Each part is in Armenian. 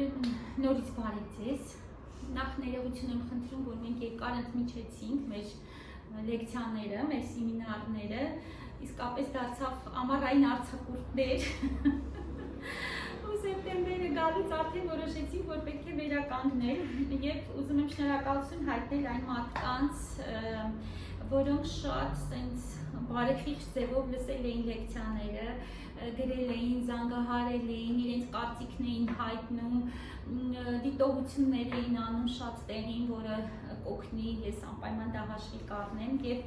Նորից բարև ձեզ։ Նախ ներողություն եմ խնդրում, որ մենք երկար ընդմիջեցինք մեր լեկցիաները, մեր սեմինարները, իսկապես դարձավ ամառային արձակուրդներ։ Ու սեպտեմբերը գալուց արդեն որոշեցինք, որ պետք է վերականգնել եւ ուզում եմ շնորհակալություն հայտնել այն մարդկանց, որոնք շատ սենց բարեխիղճ ձևով լսել էին լեկցիաները, գրել էին, զանգահարել էին, իրենց կարծիքն էին հայտնում, դիտողություններ էին անում շատ տեղին, որը կօգնի, ես անպայման դա հաշվի կառնեմ եւ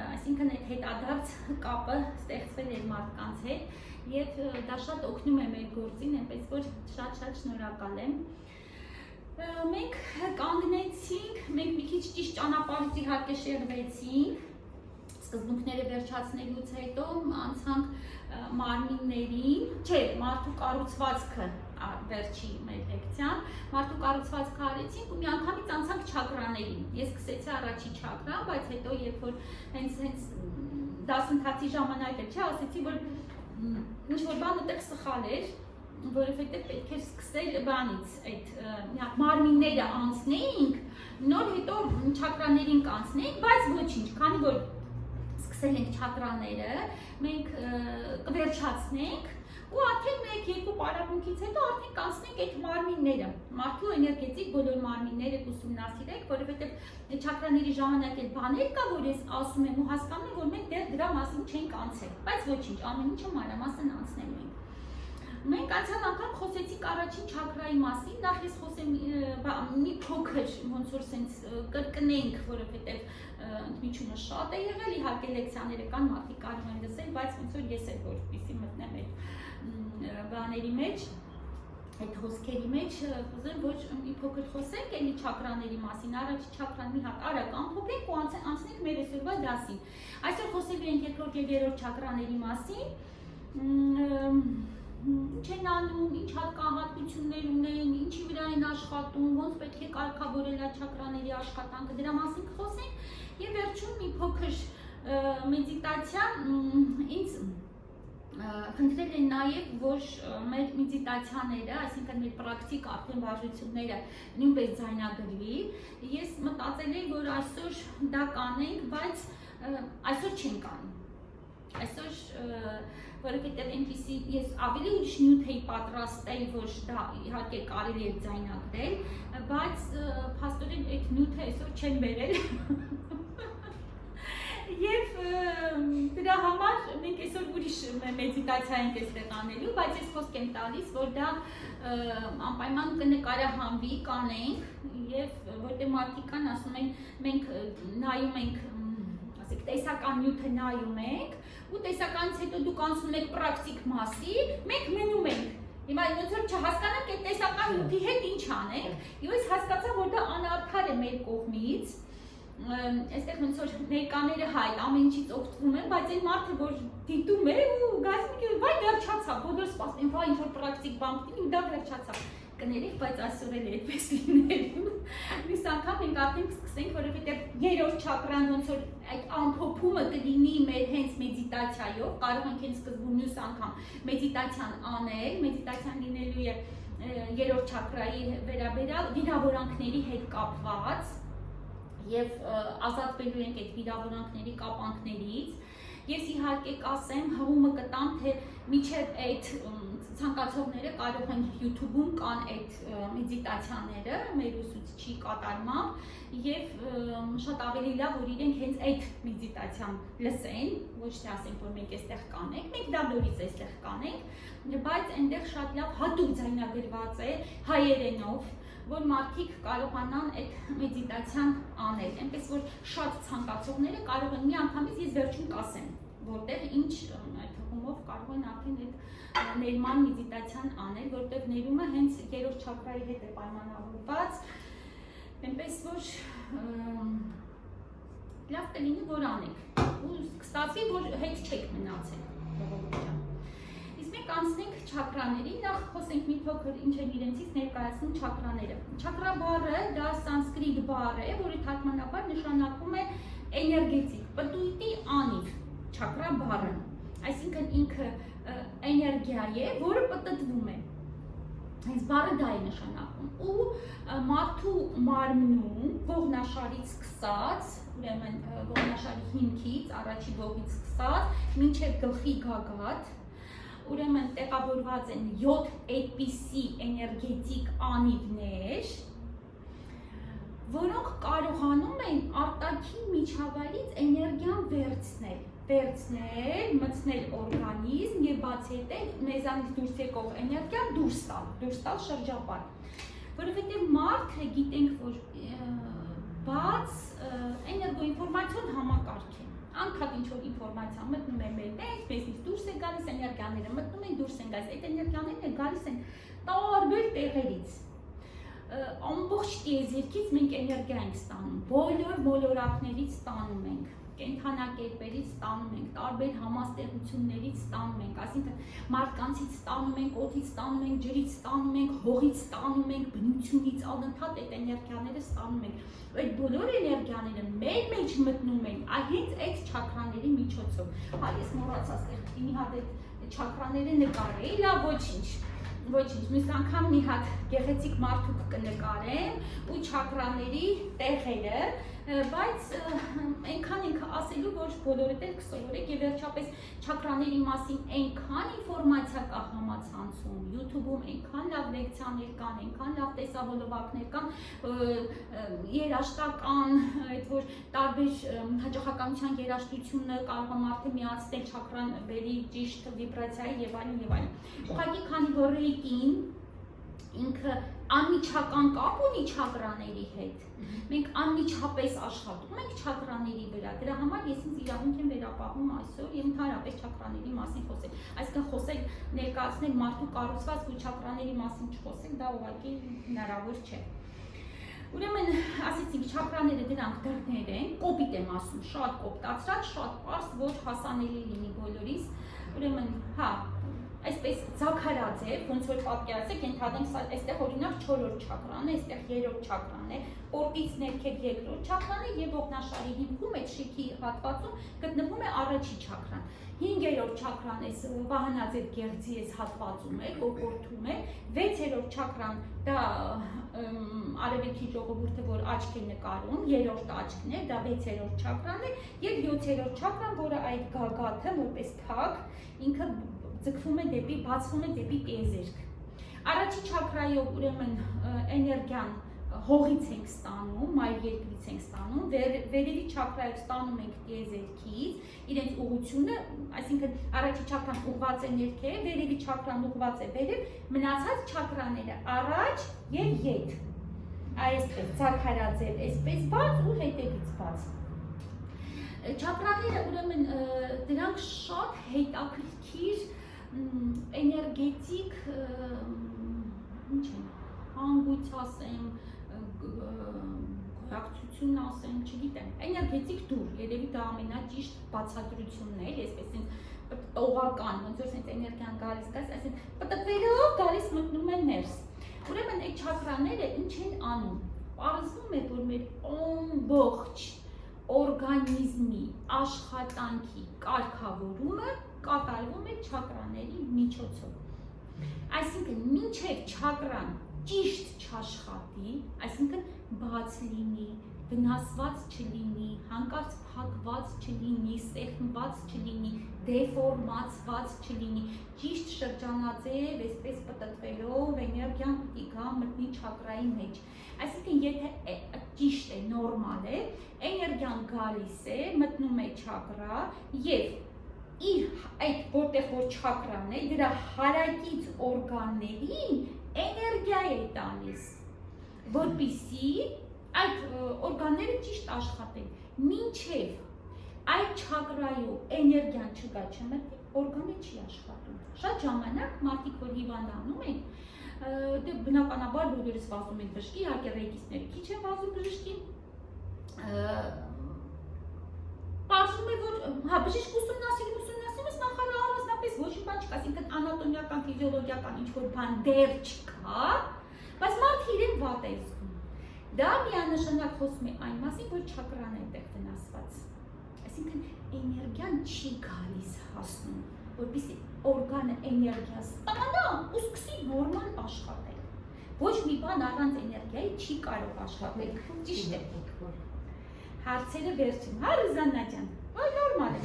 այսինքն այդ հետադարձ կապը ստեղծվել էր մարդկանց հետ եւ դա շատ օգնում է մեր գործին, այնպես որ շատ շնորհակալ եմ։ Մենք կանգնեցինք, մենք մի քիչ ճիշտ ճանապարհից իհարկե շեղվեցինք, սկզբունքները վերջացնելուց հետո անցանք մարմիններին, չէ, մարդու կառուցվածքը վերջի մեր լեկցիան, մարդու կառուցվածքը արեցինք ու միանգամից անցանք չակրաներին։ Ես սկսեցի առաջի չակրան, բայց հետո երբ որ հենց դասընթացի ժամանակ չէ, ասեցի, որ ինչ որ բան այդտեղ սխալ էր, որովհետև պետք էր սկսել բանից այդ մարմինները անցնեինք, նոր հետո չակրաներին կանցնեինք, բայց ոչինչ, քանի որ սկսել ենք չակրաները, մենք կվերջացնենք ու արդեն 1-2 պարապմունքից հետո արդեն կանցնենք այդ մարմինները, մարդու էներգետիկ բոլոր մարմինները ուսումնասիրենք, որովհետև չակրաների ժամանակ էլ բաներ կա, որ ես ասում եմ ու հասկանում եմ, որ մենք դեռ դրա մասին չենք անցել, բայց ոչինչ, ամեն ինչը մանրամասն անցնելու ենք։ Մենք անցյալ անգամ խոսեցինք առաջին չակրայի մասին, նախ ես խոսեմ մի փոքր ոնց որ սենց կրկնենք, որովհետև ընդմիջումը շատ է եղել, իհարկե լեկցիաները կան, մարդիկ կարող են լսել, բայց ոնց որ ես էլ որպեսզի մտնեմ այդ բաների մեջ, այդ խոսքերի մեջ, ուզեմ որ մի փոքր խոսենք էլի չակրաների մասին, առաջի չակրան մի հատ արագ ամփոփենք ու անցնենք մեր այսօրվա դասին։ Այսօր խոսելու ենք երկրորդ եւ երրորդ չակրաների մասին, ինչ են անում, ինչ հատկահատկություններ ունեն, ինչի վրա են աշխատում, ոնց պետք է կարգավորել այդ չակրաների աշխատանքը, դրա մասին կխոսենք եւ վերջում մի փոքր մեդիտացիա ինձ խնդրել են նաեւ, որ մեր մեդիտացիաները, այսինքն մեր պրակտիկ արդեն վարժությունները նույնպես ձայնագրվի։ Ես մտածել եմ, որ այսօր դա կանենք, բայց այսօր չենք անի։ Այսօր որովհետև այնպիսի ես ավելի ուրիշ նյութ էի պատրաստել, որ դա իհարկե կարելի է ձայնագրել, բայց փաստորեն այդ նյութը այսօր չեն բերել։ Եվ դրա համար մենք այսօր ուրիշ մեդիտացիա ենք այստեղ անելու, բայց ես խոսք եմ տալիս, որ դա անպայման կնկարահանվի, կանենք, եւ որտեղ մարդիկ կան ասում են մենք նայում ենք տեսական նյութը նայում ենք ու տեսականից հետո դուք անցնում եք պրակտիկ մասի, մենք մնում ենք։ Հիմա ոնց որ չհասկանանք այդ տեսական նյութի հետ ինչ անենք, եւ ես հասկացա, որ դա անարդար է մեր կողմից։ Այստեղ ոնց որ ներկաները հայտ ամեն ինչից օգտվում են, բայց այն մարդը, որ դիտում է ու գազնիկը վայ վերջացավ, բոլորը սպասում են, վայ ինչ որ պրակտիկ բան գտնի ու դա վերջացավ։ Կներեք, բայց այսօր էլ այդպես լինելու։ Մյուս անգամ մենք արդեն կսկսենք, որովհետև երրորդ չակրան ոնց որ այդ ամփոփումը կլինի մեր հենց մեդիտացիայով, կարող ենք հենց սկզբում մյուս անգամ մեդիտացիան անել, մեդիտացիան լինելու է երրորդ չակրայի վերաբերյալ վիրավորանքների հետ կապված եւ ազատվելու ենք այդ վիրավորանքների կապանքներից։ Ես իհարկե կասեմ, հղումը կտամ, թե միջև այդ ցանկացողները կարող են YouTube-ում կան այդ մեդիտացիաները մեր ուսուցչի կատարմամբ եւ շատ ավելի լավ որ իրենք հենց այդ մեդիտացիան լսեն, ոչ թե ասենք որ մենք այստեղ կանենք, մենք դա նորից այստեղ կանենք, բայց այնտեղ շատ լավ հատուկ ձայնագրված է հայերենով, որ մարդիկ կարողանան այդ մեդիտացիան անել, այնպես որ շատ ցանկացողները կարող են միանգամից ես վերջում կասեմ, որտեղ ինչ այդ հումով կարող են արդեն այդ ներման մեդիտացիան անել, որտեղ ներումը հենց երրորդ չակրայի հետ է պայմանավորված, այնպես որ լավ կլինի որ անենք ու կստացվի որ հետ չեք մնացել ժողովուրդ։ Իսկ մենք անցնենք չակրաների, նախ խոսենք մի փոքր ինչ են իրենցից ներկայացնում չակրաները։ Չակրա բառը դա սանսկրիտ բառ է, որի թարգմանաբար նշանակում է էներգետիկ, պտույտի անիվ, չակրա բառը, այսինքն ինքը էներգիա է, որը պտտվում է։ Հենց բառը դա է նշանակում ու մարդու մարմնում ողնաշարից սկսած, ուրեմն ողնաշարի հիմքից, առաջի ողից սկսած, մինչև գլխի գագաթ, ուրեմն տեղավորված են 7 այդպիսի էներգետիկ անիվներ, որոնք կարողանում են արտաքին միջավայրից էներգիան վերցնել, մտցնել օրգանիզմ եւ բացահայտել մեզանից դուրս եկող էներգիան դուրս տալ շրջապատ, որովհետեւ մարդը գիտենք, որ բաց էներգոինֆորմացիոն համակարգ է, անկախ ինչ որ ինֆորմացիա մտնում է մեր մեջ, մեզնից դուրս է գալիս էներգիաները, մտնում են դուրս են գալիս, այդ էներգիաներն գալիս են տարբեր տեղերից, ամբողջ տիեզերքից մենք էներգիա ենք ստանում, բոլոր մոլորակներից ստանում ենք, կենդանակերպերից ստանում ենք, տարբեր համաստեղություններից ստանում ենք, այսինքն մարդկանցից ստանում ենք, օդից ստանում ենք, ջրից ստանում ենք, հողից ստանում ենք, բնությունից անընդհատ այդ էներգիաները ստանում ենք, այդ բոլոր էներգիաները մեր մեջ մտնում են հենց այդ չակրաների միջոցով, ես մոռացա ստեղ մի հատ այդ չակրաները նկարեի, լավ ոչինչ, մյուս անգամ մի հատ գեղեցիկ մարդուկ կնկարեմ ու չակրաների տեղերը, բայց այնքան ենք ասելու, որ բոլորդ էլ կսովորեք եւ վերջապես չակրաների մասին այնքան ինֆորմացիա կա համացանցում, YouTube-ում այնքան լավ լեկցիաներ կան, այնքան լավ տեսահոլովակներ կան, երաժշտական, այդ որ տարբեր հաճախականության երաժշտությունը կարող է մարդը միացնել չակրան բերի ճիշտ վիբրացիայի եւ այլն։ Ուղղակի քանի որ ռեյկին ինքը անմիջական կապ ունի չակրաների հետ, մենք անմիջապես աշխատում ենք չակրաների վրա, դրա համար ես ինձ իրավունք եմ վերապահում այսօր եւ ընդհանրապես չակրաների մասին խոսել, այսինքն խոսել ներկայացնել մարդու կառուցվածք ու չակրաների մասին չխոսել, դա ուղղակի հնարավոր չէ։ Ուրեմն ասեցինք չակրաները դրանք դռներ են, կոպիտ եմ ասում, շատ կոպտացրած, շատ պարզ, որ հասանելի լինի բոլորիս, ուրեմն այսպես ձագարաձև, ոնց որ պատկերացրեք, ենթադրենք այստեղ օրինակ 4-րդ չակրան է, այստեղ 3-րդ չակրան է, պորտից ներքև 2-րդ չակրան է եւ ողնաշարի հիմքում այդ շիքի հատվածում գտնվում է առաջի չակրան։ 5-րդ չակրան է վահանաձև գեղձի էս հատվածում է, կոկորթում է, 6-րդ չակրան դա արևելքի ժողովուրդը, որ աչք է նկարում, 3-րդ աչքն է, դա 6-րդ չակրան է եւ 7-րդ չակրան, որը այդ գագաթը որպես թակ ինքը ձգվում է դեպի, բացվում է դեպի տիեզերք։ Առաջի չակրայով ուրեմն էներգիան հողից ենք ստանում, մայր երկրից ենք ստանում, վերևի չակրայով ստանում ենք տիեզերքից, իրենց ուղղությունը, այսինքն առաջի չակրան ուղղված է ներքև, վերևի չակրան ուղղված է վերև, մնացած չակրաները առաջ եւ ետ։ Այսպես ձագարաձև, այսպես բաց ու հետևից բաց։ Չակրաները ուրեմն դրանք շատ հետաքրքիր էներգետիկ, ինչ են, հանգույց ասեմ, գոյակցություն ասեմ, չգիտեմ, էներգետիկ դուր, երևի դա ամենաճիշտ բացատրությունն է, այսպես տողական, ոնց որ սենց էներգիան գալիս, այսինքն պտտվելով գալիս մտնում է ներս։ Ուրեմն այդ չակրաները ինչ են անում, պարզվում է, որ մեր ամբողջ օրգանիզմի աշխատանքի կարգավորումը կատարվում է չակրաների միջոցով։ Այսինքն մինչև չակրան ճիշտ չաշխատի, այսինքն բաց լինի, վնասված չլինի, հանկարծ փակված չլինի, սեղմված չլինի, դեֆորմացված չլինի, ճիշտ շրջանաձև, այսպես պտտվելով էներգիան պիտի գա մտնի չակրայի մեջ։ Այսինքն եթե ճիշտ է, նորմալ է, էներգիան գալիս է, մտնում է չակրա եւ իր այդ որտեղ որ չակրան է, դրա հարակից օրգաններին էներգիա է տալիս, որպեսզի այդ օրգանները ճիշտ աշխատեն, մինչև այդ չակրայով էներգիան չգա չմտնի, օրգանը չի աշխատում։ Շատ ժամանակ մարդիկ որ հիվանդանում են, դե բնականաբար բոլորս վազում են բժշկի, իհարկե ռեյկիստները քիչ են վազում բժշկի, պարզվում է, որ բժիշկ ուսումնասիրումս նախարարությունից ոչ մի բան չկա, այսինքն անատոմիական, ֆիզիոլոգիական ինչ-որ բան դեռ չկա, բայց մարդը իրեն վատ է զգում։ Դա միանշանակ խոսում է այն մասին, որ չակրան է այդտեղ վնասված։ Այսինքն էներգիան չի գալիս հասնում, որպեսզի օրգանը էներգիա ստանա ու սկսի նորմալ աշխատել։ մի բան առանց էներգիայի չի կարող աշխատել։ Ճիշտ է։ Հարցերը վերջին, հա Ռուզաննա ջան։ Ոայ նորմալ է,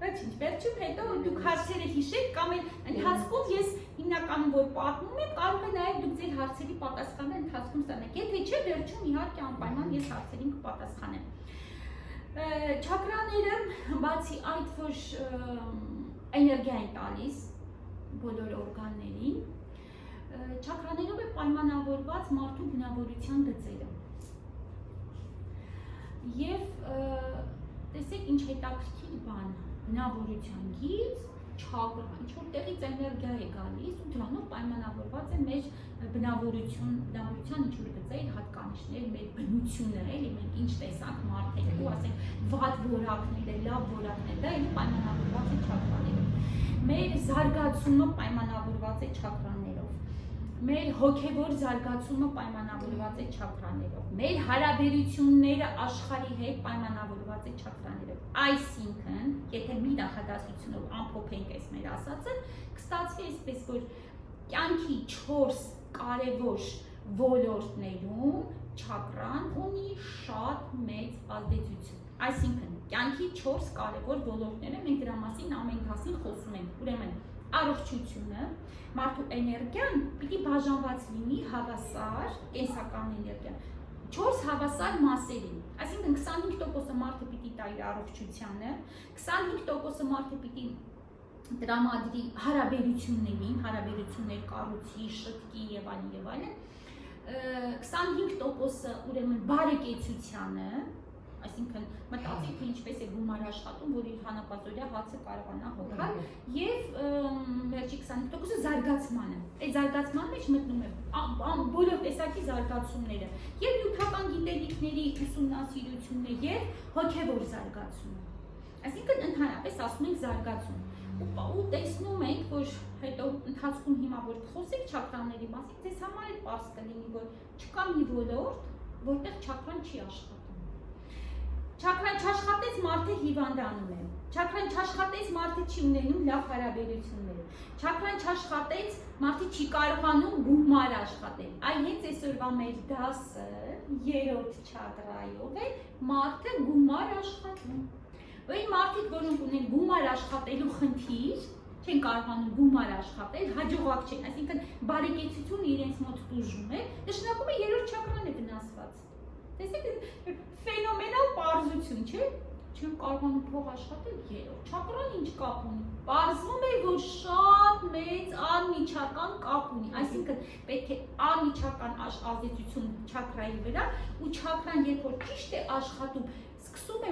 ոչինչ, վերջում հետո դուք հարցերը հիշեք կամ էլ ընթացքում ես հիմնականում որ պատմում եմ, կարող է նաև դուք ձեր հարցերի պատասխանը ընթացքում ստանաք։ Եթե չէ, վերջում իհարկե անպայման ես հարցերին կպատասխանեմ։ Չակրաները բացի այդ որ էներգիա են տալիս բոլոր օրգաններին, չակրաներով է պայմանավորված մարդու բնավորության գծերը։ Եվ տեսեք ինչ հետաքրքիր բան, բնավորության գիծ, չակրա, ինչ-որ տեղից էներգիա է գալիս ու դրանով պայմանավորված է մեր բնավորության ինչ-որ գծեր, հատկանիշներ, մեր բնությունը, էլի մենք ինչ տեսանք մարդիկ ու ասենք վատ որակները, լավ որակներ, դա էլի պայմանավորված է չակրաներով։ Մեր զարգացումը պայմանավորված է չակրաներով։ Մեր հոգևոր զարգացումը պայմանավորված է չակրաներով։ Մեր հարաբերությունները աշխարհի հետ պայմանավորված է չակրաներով։ Այսինքն, եթե մի նախադասությունով ամփոփենք այս մեր ասածը, կստացվի այսպես, որ կյանքի 4 կարևոր ոլորտներում չակրան ունի շատ մեծ ազդեցություն։ Այսինքն, կյանքի 4 կարևոր ոլորտները մենք դրա մասին ամեն դասին խոսում ենք։ Ուրեմն, առողջությունը, մարդու էներգիան պիտի բաժանված լինի հավասար կենսական էներգիա 4 հավասար մասերի, այսինքն 25%-ը մարդը պիտի տա իր առողջությանը, 25%-ը մարդը պիտի տրամադրի հարաբերություններին, հարաբերություններ կառուցի, շտկի եւ այլն, 25%-ը ուրեմն բարեկեցությանը, այսինքն մտածի թե ինչպես է գումար աշխատում, որ իր հանապազօրյա հացը կարողանա հոգալ եւ վերջի 25%-ը զարգացմանը։ Այդ զարգացման մեջ մտնում է բոլոր տեսակի զարգացումները եւ նյութական գիտելիքների ուսումնասիրությունը եւ հոգեվոր զարգացումը։ Այսինքն ընդհանրապես ասում ենք զարգացում։ Ու տեսնում ենք, որ հետո ընթացքում հիմա որ խոսենք չակրաների մասին, ձեզ համար էլ պարզ կլինի, որ չկա մի ոլորտ, որտեղ չակրան չի աշխատում։ Չակրան չաշխատեց մարդը հիվանդանում է, չակրան չաշխատեց մարդը չի ունենում լավ հարաբերություններ, չակրան չաշխատեց մարդը չի կարողանում գումար աշխատել, այ հենց այսօրվա մեր դասը 3-րդ չակրայով է մարդը գումար աշխատում։ Այն մարդիկ, որոնք ունեն գումար աշխատելու խնդիր, չեն կարողանում գումար աշխատել, հաջողակ չեն, այսինքն բարեկեցությունը իրենց մոտ տուժում է, նշանակում է 3-րդ չակրան է վնասված։ Տեսեք, ֆենոմենալ պարզություն, չէ՞, չեմ կարողանում փող աշխատել 3-րդ չակրան ինչ կապ ունի։ Պարզվում է, որ շատ մեծ անմիջական կապ ունի, այսինքն պետք է անմիջական ազդեցություն չակրայի վրա ու չակրան երբ որ ճիշտ է աշխատում, սկսում է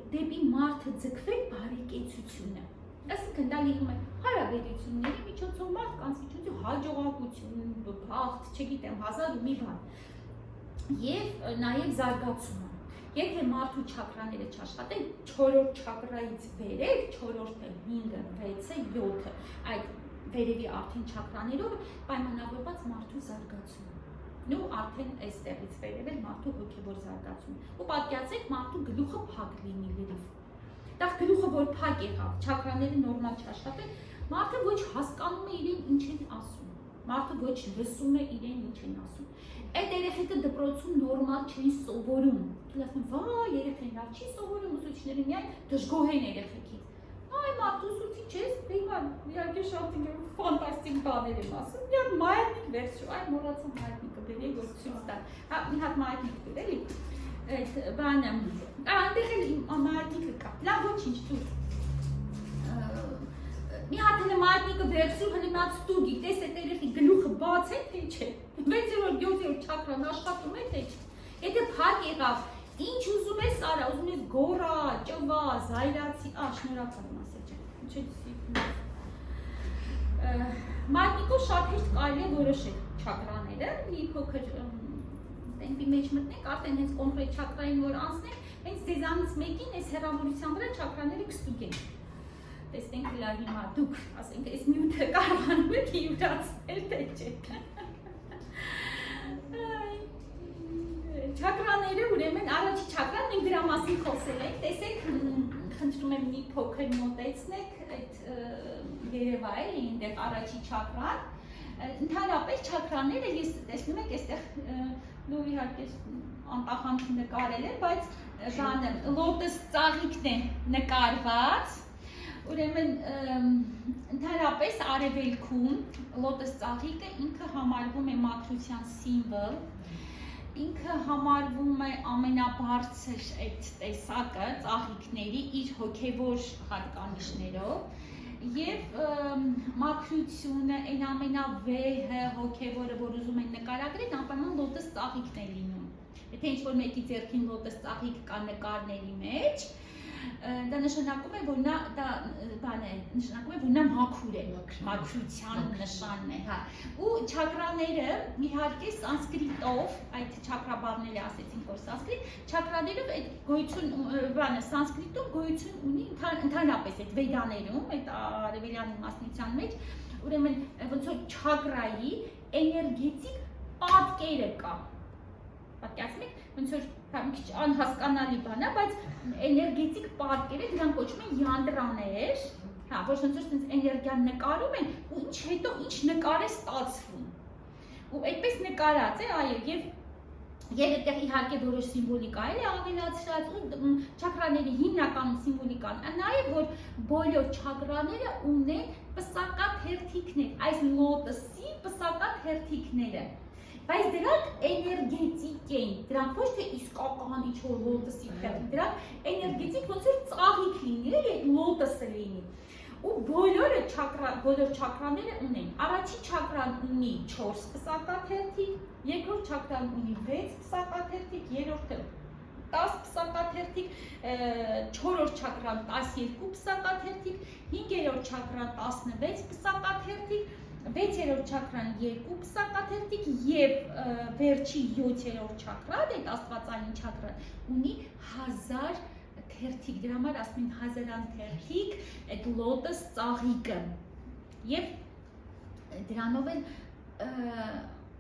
դեպի մարդը ձգվել բարեկեցությունը։ Այսինքն դա լինում է հարաբերությունների միջոցով, մարդկանց միջոցով հաջողակություն, բախտ, չգիտեմ, հազար ու մի բան։ Եվ նաև զարգացումը։ Եթե մարդու չակրաները չաշխատեն, 4-րդ չակրայից վերև, 4-րդը, 5-ը, 6-ը, 7-ը, այդ վերևի արդեն չակրաներով պայմանավորված մարդու զարգացումը։ Ու արդեն այստեղից վերև էլ մարդու հոգևոր զարգացումը։ Ու պատկերացրեք մարդու գլուխը փակ լինի լրիվ։ Դա գլուխը որ փակ եղավ, չակրաները նորմալ չաշխատեն, մարդը ոչ հասկանում է իրեն ինչ են ասում, մարդը ոչ լսում է իրեն ինչ են ասում։ Այդ երեխեքը դպրոցում նորմալ չեն սովորում։ Դու ասում ես, վայ, երեխեն լավ չի սովորում, ուսուցիչները միայն դժգոհ են երեխեքից։ Այ մարդ ուսուցիչ ես, հիմա իհարկե շատ ֆանտաստիկ բաներ եմ ասում։ Մի հատ մայրնիկ վերցրու, այ մոռացա մայրնիկը բերեի, որ ցույց տա։ Հա, մի հատ մայրնիկ դու էլի։ Այդ բանը, այնտեղ էլ մայրնիկը կա։ Լավ, ոչինչ, դու։ Մի հատ հենց մայրնիկը վերցրու, հենց նա ստուգի, տես այդ երեխի գլուխը բաց է, թե չէ։ 6-րդ, 7-րդ չակրան աշխատում է, թե չէ։ Եթե փակ եղավ, ինչ ուզում ես արա, ուզում ես գորա, ճվա, զայրացի, շնորհակալ եմ ասել ջան։ Ինչ է մայրնիկով շատ հեշտ կարելի է որոշել չակրաները, մի փոքր տեմպի մեջ մտնենք, արդեն հենց կոնկրետ չակրային որ անցնենք, հենց ձեզանից մեկին այս հեռավորության վրա չակրաները կստուգենք։ Տեսնենք լավ հիմա դուք, ասենք, այս նյութը կարողանում եք յուրացնել, թե չէ։ Չակրաները ուրեմն առաջի չակրան մենք դրա մասին խոսել ենք, տեսեք, խնդրում եմ մի փոքր մոտեցնեք այդ երևա էլի այնտեղ առաջի չակրան, Ընդհանրապես չակրաները ես տեսնում եք այստեղ լավ իհարկե անկախանք նկարել են, բայց բանը լոտոս ծաղիկն է նկարված, ուրեմն ընդհանրապես արևելքում լոտոս ծաղիկը ինքը համարվում է մաքրության սիմվոլ, ինքը համարվում է ամենաբարձր այդ տեսակը ծաղիկների իր հոգևոր հատկանիշներով Եվ մաքրությունը, այն ամենավեհը, հոգևորը, որ ուզում են նկարագրել, անպայման լոտոս ծաղիկն է լինում։ Եթե ինչ-որ մեկի ձեռքին լոտոս ծաղիկ կա նկարների մեջ, դա նշանակում է, որ նա մաքուր է, մաքրության նշանն է, հա։ Ու չակրաները, իհարկե սանսկրիտով, այդ չակրաբառները ասեցինք, որ սանսկրիտ, չակրաներով այդ գոյություն, սանսկրիտում գոյություն ունի ընդհանրապես այդ վեդաներում, այդ արևելյան իմաստնության մեջ, ուրեմն ոնց որ չակրայի էներգետիկ պատկերը կա։ Պատկերացնում եք, ոնց որ մի քիչ անհասկանալի բան է, բայց էներգետիկ պատկերը դրանք կոչվում են յանդրաներ, հա, որ ոնց որ sense էներգիան նկարում են ու ինչ հետո ինչ նկար է ստացվում։ Ու այդպես նկարած է, այո, եւ այդտեղ իհարկե որոշ սիմվոլիկա է ավելացրած ու չակրաների հիմնական սիմվոլիկան, նաեւ որ բոլոր չակրաները ունեն պսակաթերթիկներ, այս լոտոսի պսակաթերթիկները Բայց դրանք էներգետիկ են, դրանք ոչ թե իսկական ինչ-որ լոտոսի թերթիկ, դրանք էներգետիկ ոնց որ ծաղիկ լինի, այդ լոտոսը լինի։ Ու բոլոր չակրաները ունեն։ Առաջին չակրան ունի 4 պսակաթերթիկ, երկրորդ չակրան ունի 6 պսակաթերթիկ, երրորդը 10 պսակաթերթիկ, չորրորդ չակրան 12 պսակաթերթիկ, հինգերորդ չակրան 16 պսակաթերթիկ, 6-րդ չակրան 2 պսակաթերթիկ եւ վերջի 7-րդ չակրան, այդ աստվածային չակրան ունի 1000 թերթիկ, դրա համար ասում են հազարան թերթիկ, այդ լոտոս ծաղիկը։ Եվ դրանով էլ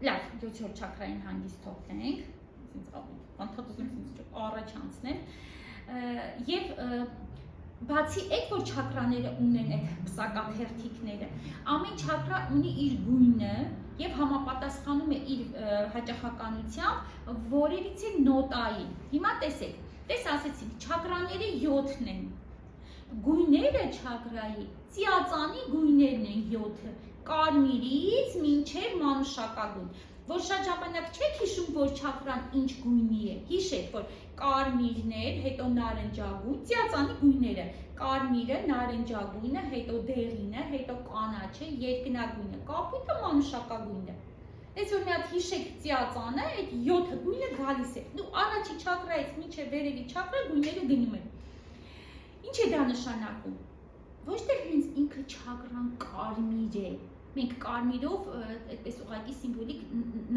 լավ 7-րդ չակրային հանգիստ թողնենք, անդադում առաջ անցնել եւ Բացի այդ, որ չակրաները ունեն այդ պսակաթերթիկները, ամեն չակրա ունի իր գույնը եւ համապատասխանում է իր հաճախականությամբ որևիցե նոտայի։ Հիմա տեսեք, ասեցինք, չակրաները 7-ն են։ Գույները չակրայի ծիածանի գույներն են 7-ը, կարմիրից մինչև մանուշակագույն։ Որ շատ ժամանակ չեք հիշում, որ չակրան ինչ գույնի է, հիշեք, որ կարմիրներ, հետո նարնջագույն, ծիածանի գույները, կարմիրը, նարնջագույնը, հետո դեղինը, հետո կանաչը, երկնագույնը, կապույտը, մանուշակագույնը։ Այս որ մի հատ հիշեք ծիածանը, այդ 7 գույնը գալիս է։ Ու առաջի չակրայից մինչև վերևի չակրա գույները գնում են։ Ինչ է դա նշանակում։ Ոչ թե հենց ինքը չակրան կարմիր է։ Մենք կարմիրով այդպես ուղղակի սիմվոլիկ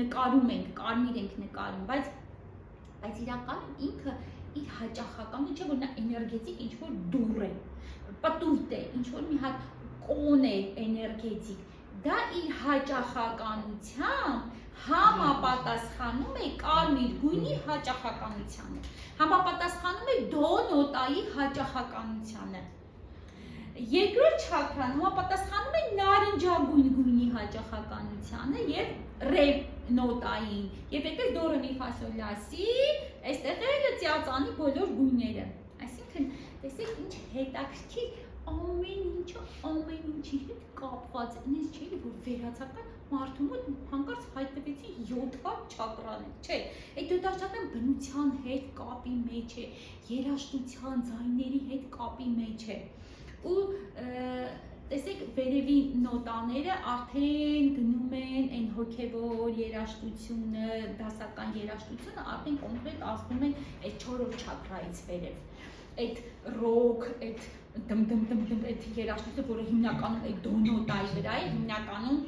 նկարում ենք, կարմիր ենք նկարում, բայց իրականում ինքը իր հաճախականը չէ, որ նա էներգետիկ ինչ-որ դուռ է, պտույտ է, ինչ-որ մի հատ կոն է էներգետիկ, դա իր հաճախականությամբ համապատասխանում է կարմիր գույնի հաճախականությանը, համապատասխանում է դո նոտայի հաճախականությանը։ Երկրորդ չակրան համապատասխանում է նարնջագույն գույնի հաճախականությանը եւ ռե նոտային եւ այդպես դո ռե մի ֆա սոլ լա սի, այստեղ էլ ծիածանի բոլոր գույները։ Այսինքն, տեսեք ինչ հետաքրքիր ամեն ինչի հետ կապված է, ինձ չէ որ վերացական մարդու մոտ հանկարծ հայտնվեցին 7 հատ չակրաներ, չէ, այդ 7 հատ չակրան բնության հետ կապի մեջ է, երաժշտության, ձայների հետ կապի մեջ է։ Ու տեսեք վերևի նոտաները արդեն գնում են այն հոգևոր երաժշտությունը, դասական երաժշտությունը արդեն կոնկրետ ասում են այդ 4-րդ չակրայից վերև։ Այդ ռոք, այդ դմ այդ երաժշտությունը, որը հիմնականում այդ դո նոտայի վրա է, հիմնականում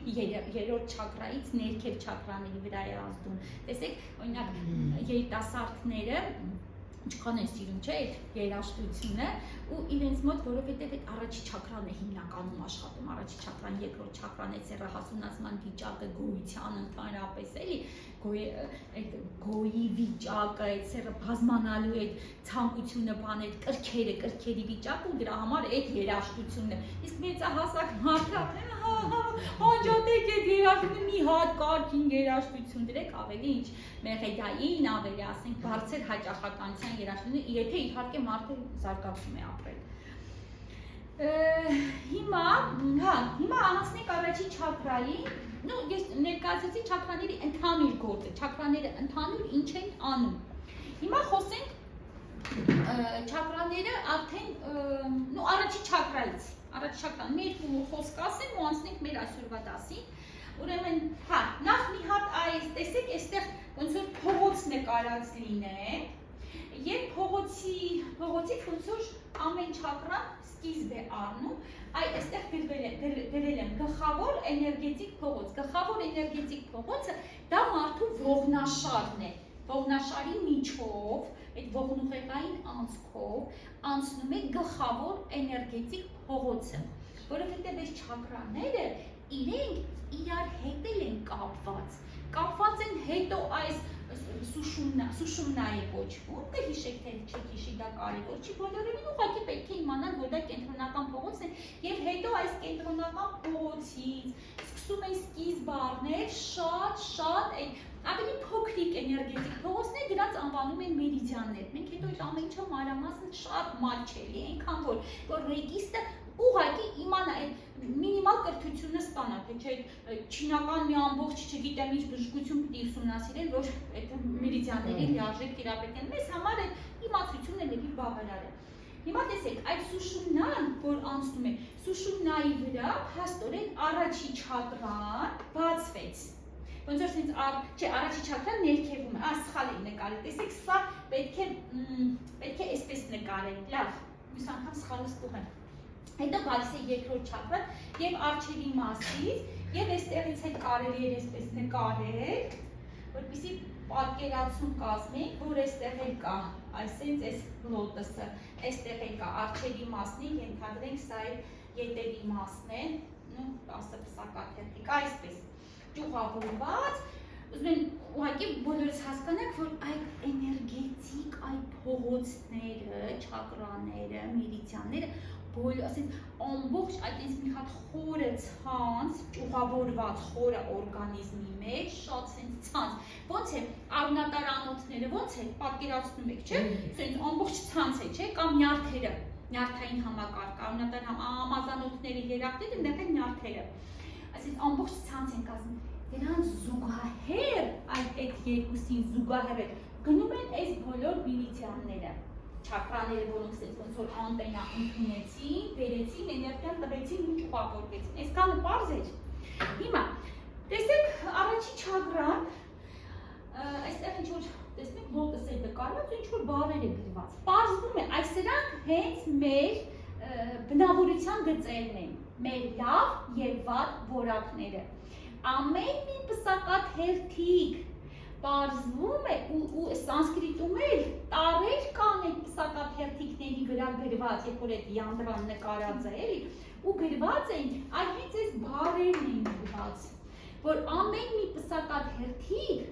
երրորդ չակրայից ներքև չակրաների վրա է ազդում։ Տեսեք, օրինակ երիտասարդները ինչքան են սիրում, չէ, այդ երաժշտությունը ու իրենց մոտ, որովհետև այդ առաջի չակրան է հիմնականում աշխատում, առաջի չակրան, երկրորդ չակրան, այդ սեռահասունացման վիճակը, գոյության ընդհանրապես էլի, այդ գոյի վիճակը, այդ սեռը բազմանալու այդ ցանկությունը, բան այդ կրքերի վիճակը ու դրա համար այդ երաժշտությունն է։ Իսկ մեծահասակ մարդիկ անջատեք այդ շարժումը մի հատ կարգին երաժշտություն դրեք, ավելի ինչ մեղեդային, ավելի ասենք բարձր հաճախականության երաժշտություն, եթե իհարկե մարդը զարգացում է ապրել։ Հիմա անցնենք առաջի չակրային, ես ներկայացրեցի չակրաների ընդհանուր գործը, չակրաները ընդհանուր ինչ են անում։ Հիմա խոսենք չակրաները արդեն առաջի չակրայից, առաջի չակրան, մեր խոսք ասեմ ու անցնենք մեր այսօրվա դասին, ուրեմն, նախ մի հատ այս, տեսեք, այստեղ ոնց որ փողոց նկարած լինենք, եւ փողոցից ոնց որ ամեն չակրան սկիզբ է առնում, այստեղ գրել եմ գլխավոր էներգետիկ փողոց, գլխավոր էներգետիկ փողոցը դա մարդու ողնաշարն է, ողնաշարի միջով, այդ ողնուղեղային անցքով անցնում է գլխավոր էներգետիկ փողոցը, որովհետև այս չակրաները իրենք իրար հետ են կապված են հետո այս Սուշումնա է կոչվում, կհիշեք թե չեք հիշի դա կարևոր չի, բոլորովին ուղղակի պետք է իմանալ, որ դա կենտրոնական փողոցն է եւ հետո այս կենտրոնական փողոցից սկսում են սկիզբ առնել շատ ավելի փոքրիկ էներգետիկ փողոցներ, դրանց անվանում են մերիդիաններ։ Մենք հետո այդ ամեն ինչը մանրամասն շատ մատչելի, այնքան որ ռեյկիստը ուղղակի իմանա այդ մինիմալ կրթությունը ստանա, թե չէ չինական մի ամբողջ չգիտեմ ինչ բժշկություն պիտի ուսումնասիրել, որ այդ մերիդիանների լիարժեք թերապետեն։ Մեզ համար այդ իմացությունը լրիվ բավարար է։ Հիմա տեսեք, այդ սուշումնան, որ անցնում է, սուշումնայի վրա փաստորեն առաջի չակրան բացվեց։ Ոնց որ sense առաջի չակրան ներքևում է, սխալ է նկարել, տեսեք, սա պետք է այսպես նկարել, լավ, մյուս անգամ սխալը ստուգեմ։ Հետո գալիս է երկրորդ չակրան եւ արջերի մասից եւ այստեղից հետ կարելի է այսպես նկարել, որպեսզի պատկերացում կազմենք, որ այստեղ էլ կա, այսինքն այս լոտոսը, այստեղ էլ կա արջերի մասն է, ենթադրենք սա է ետևի մասն է, 10 պսակաթերթիկ, այսպես ճյուղավորված, ուզում եմ ուղղակի բոլորս հասկանանք, որ այդ էներգետիկ այդ փողոցները, չակրաները, մերիդիանները ամբողջ այդ մի հատ խորը ցանց, ճյուղավորված խորը օրգանիզմի մեջ, շատ ցանց, ոնց է արյունատար անոթները, ոնց է պատկերացնում եք, չէ՞, ամբողջ ցանց է, չէ՞, կամ նյարդերը, նյարդային համակարգ, արյունատար ամազանոթների երակները, այնտեղ են նյարդերը, այսինքն ամբողջ ցանց են կազմում, դրանց զուգահեռ այդ երկուսին զուգահեռ գնում են այս բոլոր մերիդիանները, չակրաները, որոնք ոնց որ անտենա ընդունեցին, բերեցին, էներգիան տվեցին ու ճյուղավորվեցին, այսքանը պարզ էր։ Հիմա, տեսեք առաջի չակրան, այստեղ ինչ որ տեսնեք լոտոս է նկարված ու ինչ որ բառեր է գրված։ Պարզվում է, այս սրանք հենց մեր բնավորության գծերն են, մեր լավ եւ վատ որակները։ Ամեն մի պսակաթերթիկ պարզվում է ու սանսկրիտում էլ տարեր կան այդ պսակաթերթիկների վրա գրված, երբ որ այդ յանդրան նկարած է էլի, ու գրված են, այ հենց այս բառերն են գրված, որ ամեն մի պսակաթերթիկ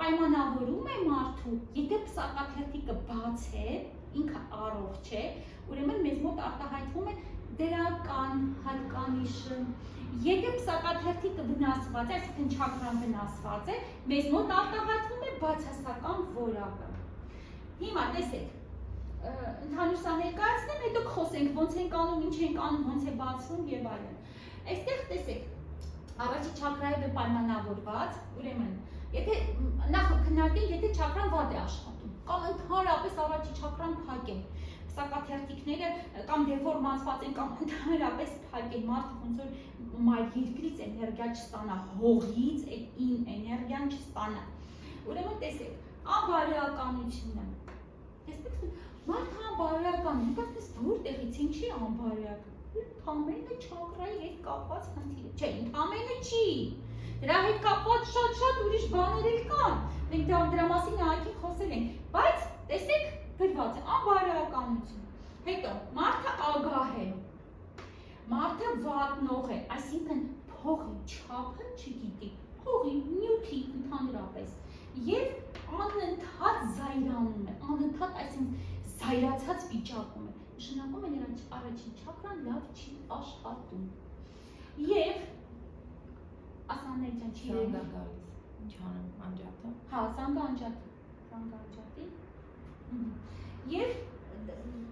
պայմանավորում է մարդու, եթե պսակաթերթիկը բաց է, ինքը առողջ է, ուրեմն մեզ մոտ արտահայտվում է դրական հատկանիշը, եթե պսակաթերթիկը վնասված է, այսինքն չակրան վնասված է, մեզ մոտ արտահայտվում է բացասական որակը։ Հիմա տեսեք, ընդհանուր սա ներկայացնեմ, հետո կխոսենք ոնց ենք անում, ինչ ենք անում, ոնց է բացվում եւ այլն։ Այստեղ տեսեք, առաջի չակրայով է պայմանավորված, ուրեմն, եթե նախ քննարկենք, եթե չակրան վատ է աշխատում, կամ ընդհանրապես առաջի չակրան փակ է, պսակաթերթիկները կամ դեֆորմացված են կամ ընդհանրապես փակ են, մարդը ոնց որ մայր երկրից էներգիա չստանա, հողից այդ ին էներգիան չստանա։ Ուրեմն տեսեք, անբարոյականությունը։ Տեսեք, մարդը անբարոյական է, բայց որտեղից ինչի անբարոյական։ Ընդամենը չակրայի հետ կապված խնդիր է։ Չէ, ընդամենը չի։ Դրա հետ կապված շատ ուրիշ բաներ էլ կան։ Մենք դրա մասին ահագին խոսել ենք, բայց տեսեք, գրված է անբարոյականություն։ Հետո մարդը ագահ է։ Մարդը վատնող է, այսինքն փողի չափը չգիտի, փողի նյութի ընդհանրապես եւ անընդհատ զայրանում է, անընդհատ այսինքն զայրացած վիճակում է, նշանակում է նրանց առաջին չակրան լավ չի աշխատում։ Եվ Ասաններ ջան, չի Զանգա գալիս։ Ինչ անեմ, անջատը։ Հա, զանգը անջատի։ Եվ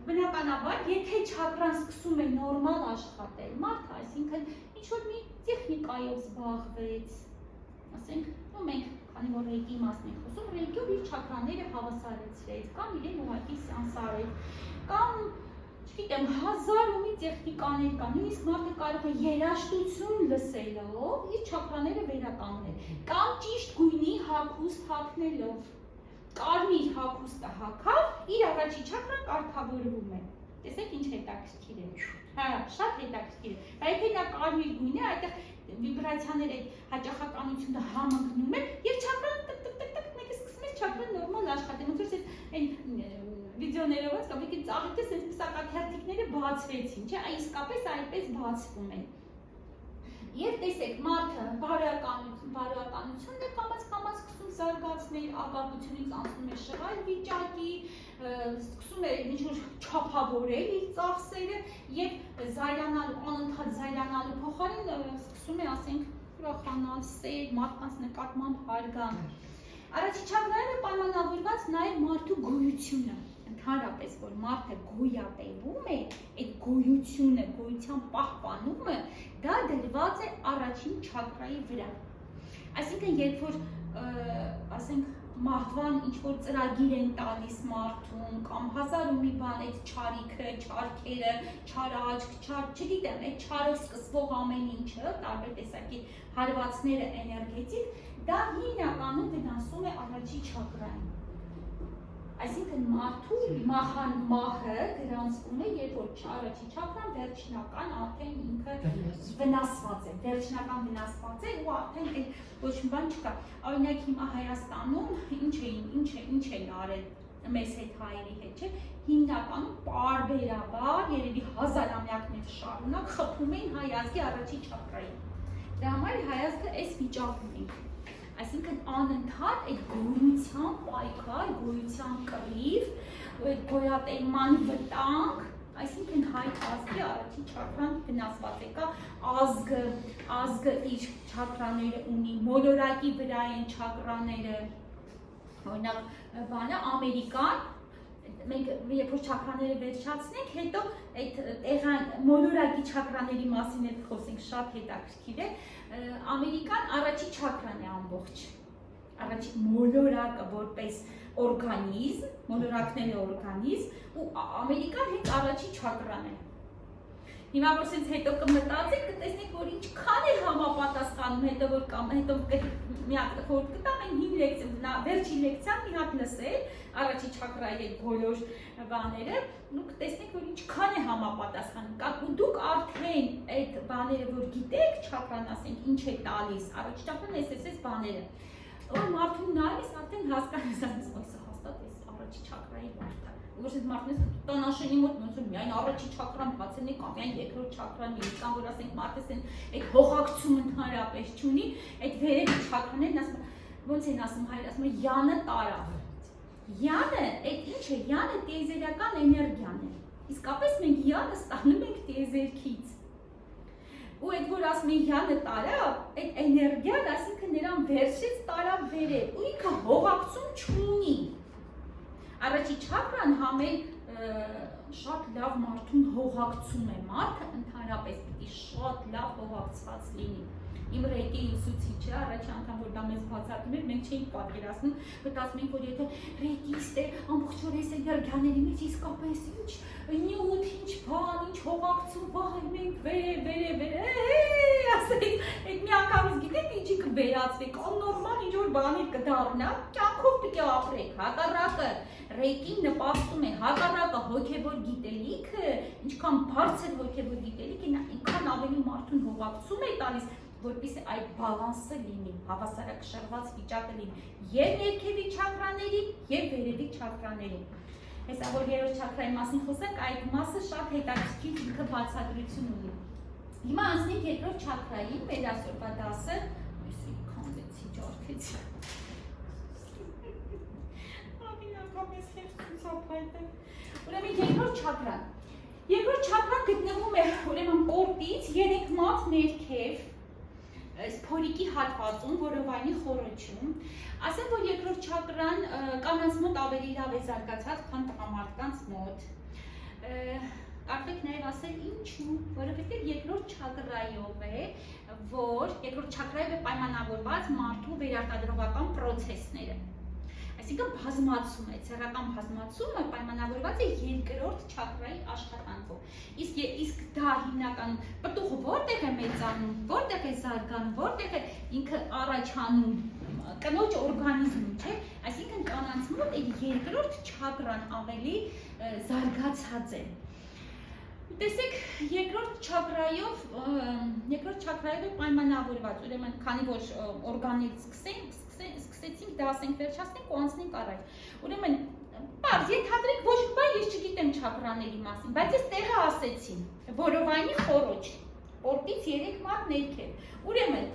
բնականաբար, եթե չակրան սկսում է նորմալ աշխատել, մարդը, այսինքն ինչ-որ մի տեխնիկայով զբաղվեց, ասենք, մենք, քանի որ ռեյկի մասն ենք խոսում, ռեյկիով իր չակրաները հավասարեցրեց, կամ իրեն ուղղակի սեանս արեց, կամ չգիտեմ, 1000 ու մի տեխնիկաներ կան, նույնիսկ մարդը կարող է երաժշտություն լսելով իր չակրաները վերականգնել, կամ ճիշտ գույնի հագուստ հագնելով, կարմիր հագուստը հագավ, իր առաջի չակրան կարգավորվում է։ Տեսեք ինչ հետաքրքիր է։ Հա, շատ հետաքրքիր է։ Բայց եթե նա կարմիր գույն է, այդտեղ վիբրացիաները հաճախականությունը համընկնում է եւ չակրան տկ-տկ-տկ մեկը սկսում է չակրան նորմալ աշխատել։ Ոնց որ այն վիդեոներով ոնց կամ եկի ծաղիկը sense պսակաթերթիկները բացվեցին, չէ՞, իսկապես այդպես բացվում են։ Եվ տեսեք, մարդը բարոյականությունն է կամաց սկսում զարգացնել, ագահությունից անցնում է շռայլ վիճակի, սկսում է ինչ-որ չափավորել իր ծախսերը եւ անընդհատ զայրանալու փոխարեն սկսում է, ասենք, ուրախանալ, սեր, մարդկանց նկատմամբ հարգանք։ Առաջի չակրները պայմանավորված նաեւ մարդու գոյությունը, ընդհանրապես որ մարդը գոյատևում է, այդ գոյությունը, գոյության պահպանումը դա դրված է առաջին չակրայի վրա։ Այսինքն, երբ որ ասենք մահվան ինչ-որ ծրագիր են տալիս մարդուն կամ 1000 ու մի բան այդ չարիքը, չարքերը, չարաճք, չգիտեմ, այդ չարով սկսվող ամեն ինչը, տարբեր տեսակի հարվածները էներգետիկ, դա հիմնականում վնասում է առաջի չակրային։ Այսինքն մարդու մահը գրանցվում է, երբ որ առաջի չակրան վերջնական արդեն ինքը վնասված է, վերջնական վնասված է ու արդեն ոչ մի բան չկա։ Օրինակ հիմա Հայաստանում ինչ են արել մեզ հետ հայերի հետ, չէ՞, հիմնականում պարբերաբար, երևի հազարամյակներ շարունակ խփում են հայ ազգի առաջի չակրային։ Դրա համար հայ ազգը այս վիճակում է։ Այսինքն անընդհատ այդ գոյության պայքար, գոյության կռիվ, այդ գոյատևման վտանգ, այսինքն հայ ազգի առաջի չակրան վնասված է, կա ազգը իր չակրաները ունի, մոլորակի վրա են չակրաները, օրինակ բանը Ամերիկան, մենք երբ որ չակրաները վերջացնենք, հետո այդ մոլորակի չակրաների մասին էլ խոսենք, շատ հետաքրքիր է, Ամերիկան առաջի չակրան է ամբողջ, առաջի մոլորակը որպես օրգանիզմ, մոլորակները օրգանիզմ ու Ամերիկան հենց առաջի չակրան է։ Հիմա որ sense հետո կմտածեք, կտեսնեք, որ ինչքան է համապատասխանում, հետո որ կամ հետո մի հատ խորհուրդ կտամ, այն հին լեկցիան, վերջին լեկցիան մի հատ լսել, առաջի չակրայի այդ բոլոր բաները, ու կտեսնեք, որ ինչքան է համապատասխանում։ Կամ ու դուք արդեն այդ բաները, որ գիտեք, չակրան, ասենք, ինչ է տալիս, առաջի չակրան էս բաները։ Որ մարդուն նայես, արդեն հասկանես, այս հաստատ էս առաջի չակրայի բարդ է։ Որպես մարդն տանաշենի մոտ ոնց որ միայն առաջի չակրան բացենի կամ միայն երկրորդ չակրան լինի կամ որ ասենք մարդը այդ հողակցում ընդհանրապես չունի, այդ վերևի չակրաներն ասում ոնց են ասում հայր ասում յանը տարավ։ Յանը այդ ինչ է, յանը տիեզերական էներգիան է։ Իսկապես մենք յանը ստանում ենք տիեզերքից։ Ու այդ որ ասում են յանը տարավ, այդ էներգիան, այսինքն նրան վերջից տարավ վերև ու ինքը հողակցում չունի։ Առաջի չակրան համել շատ լավ մարդուն հողակցում է, մարդը ընդհանրապես պիտի շատ լավ հողակցված լինի։ Իմ ռեյկի ուսուցիչը առաջի անգամ որ դա մեզ բացատրում էր, մենք չէինք պատկերացնում, որ ասում ենք որ եթե ռեյկիստ է, ամբողջ օր էս էներգիաների մեջ իսկապես ինչ նյութ, ինչ բան, ինչ հողակցում, վայ մենք ասենք, այդ մի անգամից գիտեք ինչի կվերածվեք, աննորմալ ինչ որ բաներ կդառնա, կյանքով պիտի ապրեք, հակառակը ռեյկին նպաստում է, հակառակը հոգևոր գիտելիքը, ինչքան բարձր հոգևոր գիտելիք է, այնքան ավելի մարդուն հողակցում է տալիս, որպեսզի այդ բալանսը լինի, հավասարակշռված վիճակը լինի, եւ ներքևի չակրաների, եւ վերևի չակրաների։ Հեսա որ երրորդ չակրայի մասին խոսենք, այդ մասը շատ հետաքրքիր ինքը բացատրություն ունի։ Հիմա անցնենք երկրորդ չակրային, մեր այսօրվա դասը, քանդեցի, ջարդեցի։ Ուրեմն երկրորդ չակրան։ Երկրորդ չակրան գտնվում է ուրեմն կորտից 3 մատ ներքև սփորիկի հատվածում, որովայնի խոռոչում, ասեմ, որ երկրորդ չակրան կանանց մոտ ավելի լավ է զարգացած, քան տղամարդկանց մոտ։ Կարող եք նաև ասել ինչու, որովհետև երկրորդ չակրայով է, որ երկրորդ չակրայով է պայմանավորված մարդու վերարտադրողական process-ները։ Այսինքն բազմացում է, ցեղական բազմացումը պայմանավորված է երկրորդ չակրայի աշխատանքով։ Իսկ դա հիմնականում պտուղը որտեղ է մեծանում, որտեղ է զարգանում, որտեղ է ինքը առաջանում, կնոջ օրգանիզմում, չէ՞։ Այսինքն կանանց մոտ երկրորդ չակրան ավելի զարգացած է։ Տեսեք, երկրորդ չակրայով է պայմանավորված, ուրեմն քանի որ օրգանից սկսեցինք, դասենք, վերջացնենք ու անցնենք առաջ։ Ուրեմն, պարզ ենթադրենք ոչ մի բան ես չգիտեմ չակրաների մասին, բայց ես տեղը ասեցի, որովայնի խոռոչ, պորտից 3 մատ ներքև։ Ուրեմն,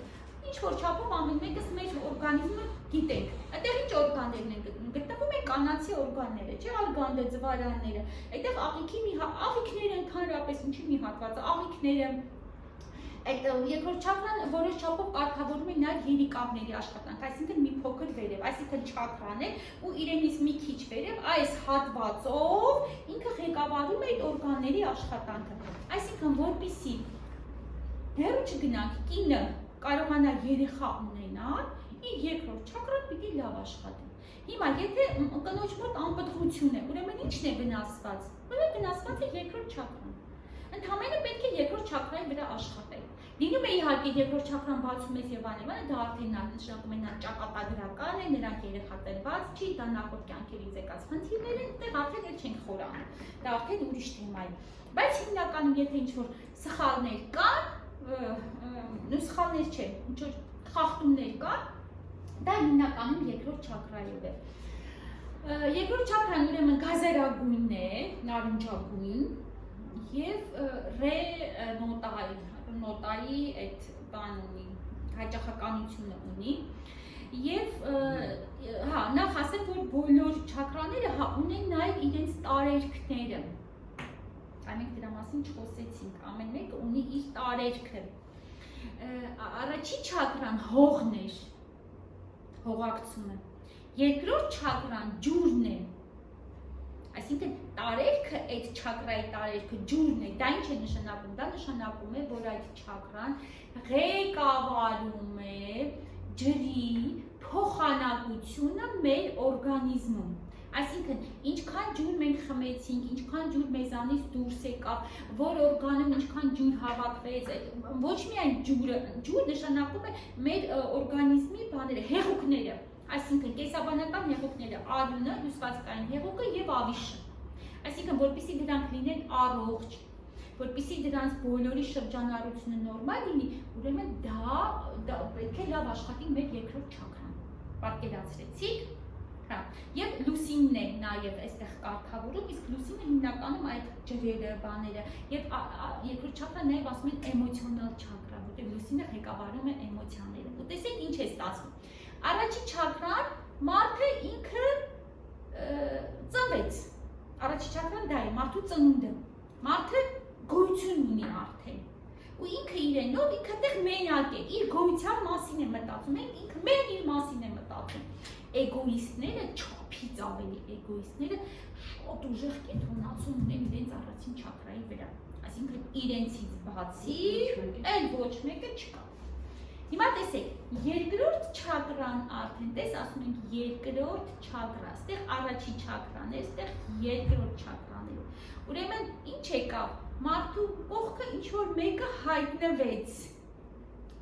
ինչ որ չափով ամեն մեկս մեր օրգանիզմը գիտենք։ Այդտեղ ինչ օրգաններն են գտնվում են կանացի օրգանները, չէ՞, արգանդը, ձվարանները։ Այդտեղ աղիքները ընդհանրապես ինչի մի հատված, աղիքները այդ երկրորդ չակրան որոշ չափով կարգավորում է նաև երիկավների աշխատանք, այսինքն մի փոքր վերև, այսինքն չակրան է ու իրենից մի քիչ վերև այս հատվածով ինքը ղեկավարում է այդ օրգանների աշխատանքը։ Այսինքն որպեսզի հեռու չգնանք, կինը կարողանա երեխա ունենալ, իր երկրորդ չակրան պիտի լավ աշխատի։ Հիմա եթե կնոջ մոտ անպտղություն է, ուրեմն ի՞նչն է վնասված։ Ուրեմն վնասված է երկրորդ չակրան։ Ընդհանրապես պետք է երկրորդ չակրայի վրա աշխատել։ Լինում է իհարկե երկրորդ չակրան բացում ես եւ անևանը, դա արդեն նշանակում է նա ճակատագրական է, նրանք երեխա տրված չի, դա նախորդ կյանքերից եկած խնդիրներ են, այդտեղ արդեն էլ չենք խորանում։ Դա արդեն ուրիշ թեմա է։ Բայց հիմնականում եթե ինչ-որ սխալներ կան, սխալներ չէ, ինչ-որ խախտումներ կան, դա հիմնականում երկրորդ չակրայով է։ Երկրորդ չակրան ուրեմն գազերագույն է, նարնջագույն եւ նոտայի այդ բան ունի, հաճախականությունը ունի եւ հա նախ ասեմ որ բոլոր չակրաները հա ունեն նաեւ իրենց տարերքները։ Մենք դրա մասին չխոսեցինք, ամեն մեկը ունի իր տարերքը։ Առաջի չակրան հողն է, հողակցումը։ Երկրորդ չակրան ջուրն է։ Այսինքն տարերքը, այդ չակրայի տարերքը ջուրն է, դա ինչ է նշանակում, դա նշանակում է, որ այդ չակրան ղեկավարում է ջրի փոխանակությունը մեր օրգանիզմում։ Այսինքն, ինչքան ջուր մենք խմեցինք, ինչքան ջուր մեզանից դուրս եկավ, որ օրգանում ինչքան ջուր հավաքվեց, ոչ միայն ջուրը, ջուր նշանակում է մեր օրգանիզմի բաները, հեղուկները, այսինքն կեսաբանական հեղուկները, արյունը, հյուսվածքային հեղուկը եւ ավիշը։ Այսինքն, որպեսզի դրանք լինեն առողջ, որպեսզի դրանց բոլորի շրջանառությունը նորմալ լինի, ուրեմն դա պետք է լավ աշխատի մեր երկրորդ չակրան։ Պատկերացրեցիք։ Հա, եւ լուսինն է նաեւ այստեղ կարգավորում, իսկ լուսինը հիմնականում այդ ջրերը, բաները եւ երկրորդ չակրան նաեւ ասում են էմոցիոնալ չակրա, որտեղ լուսինը ղեկավարում է էմոցիաները։ Ու տեսեք ինչ է ստացվում։ Առաջի չակրան մարդը ինքը ծնվեց։ Առաջի չակրան դա է, մարդու ծնունդը։ Մարդը գոյություն ունի արդեն։ Ու ինքը իրենով ինքը այդտեղ մենակ է, իր գոյության մասին է մտածում, ինքը մեր իր մասին է մտածում։ Էգոիստները, չափից ավելի էգոիստները շատ ուժեղ կենտրոնացում ունեն իրենց առաջին չակրայի վրա։ Այսինքն իրենցից բացի այլ ոչ մեկը չկա։ Հիմա տեսեք, երկրորդ չակրան արդեն, տես ասում ենք երկրորդ չակրա, այստեղ առաջի չակրան է, այստեղ երկրորդ չակրան է։ Ուրեմն ինչ եկավ, մարդու կողքը ինչ որ մեկը հայտնվեց։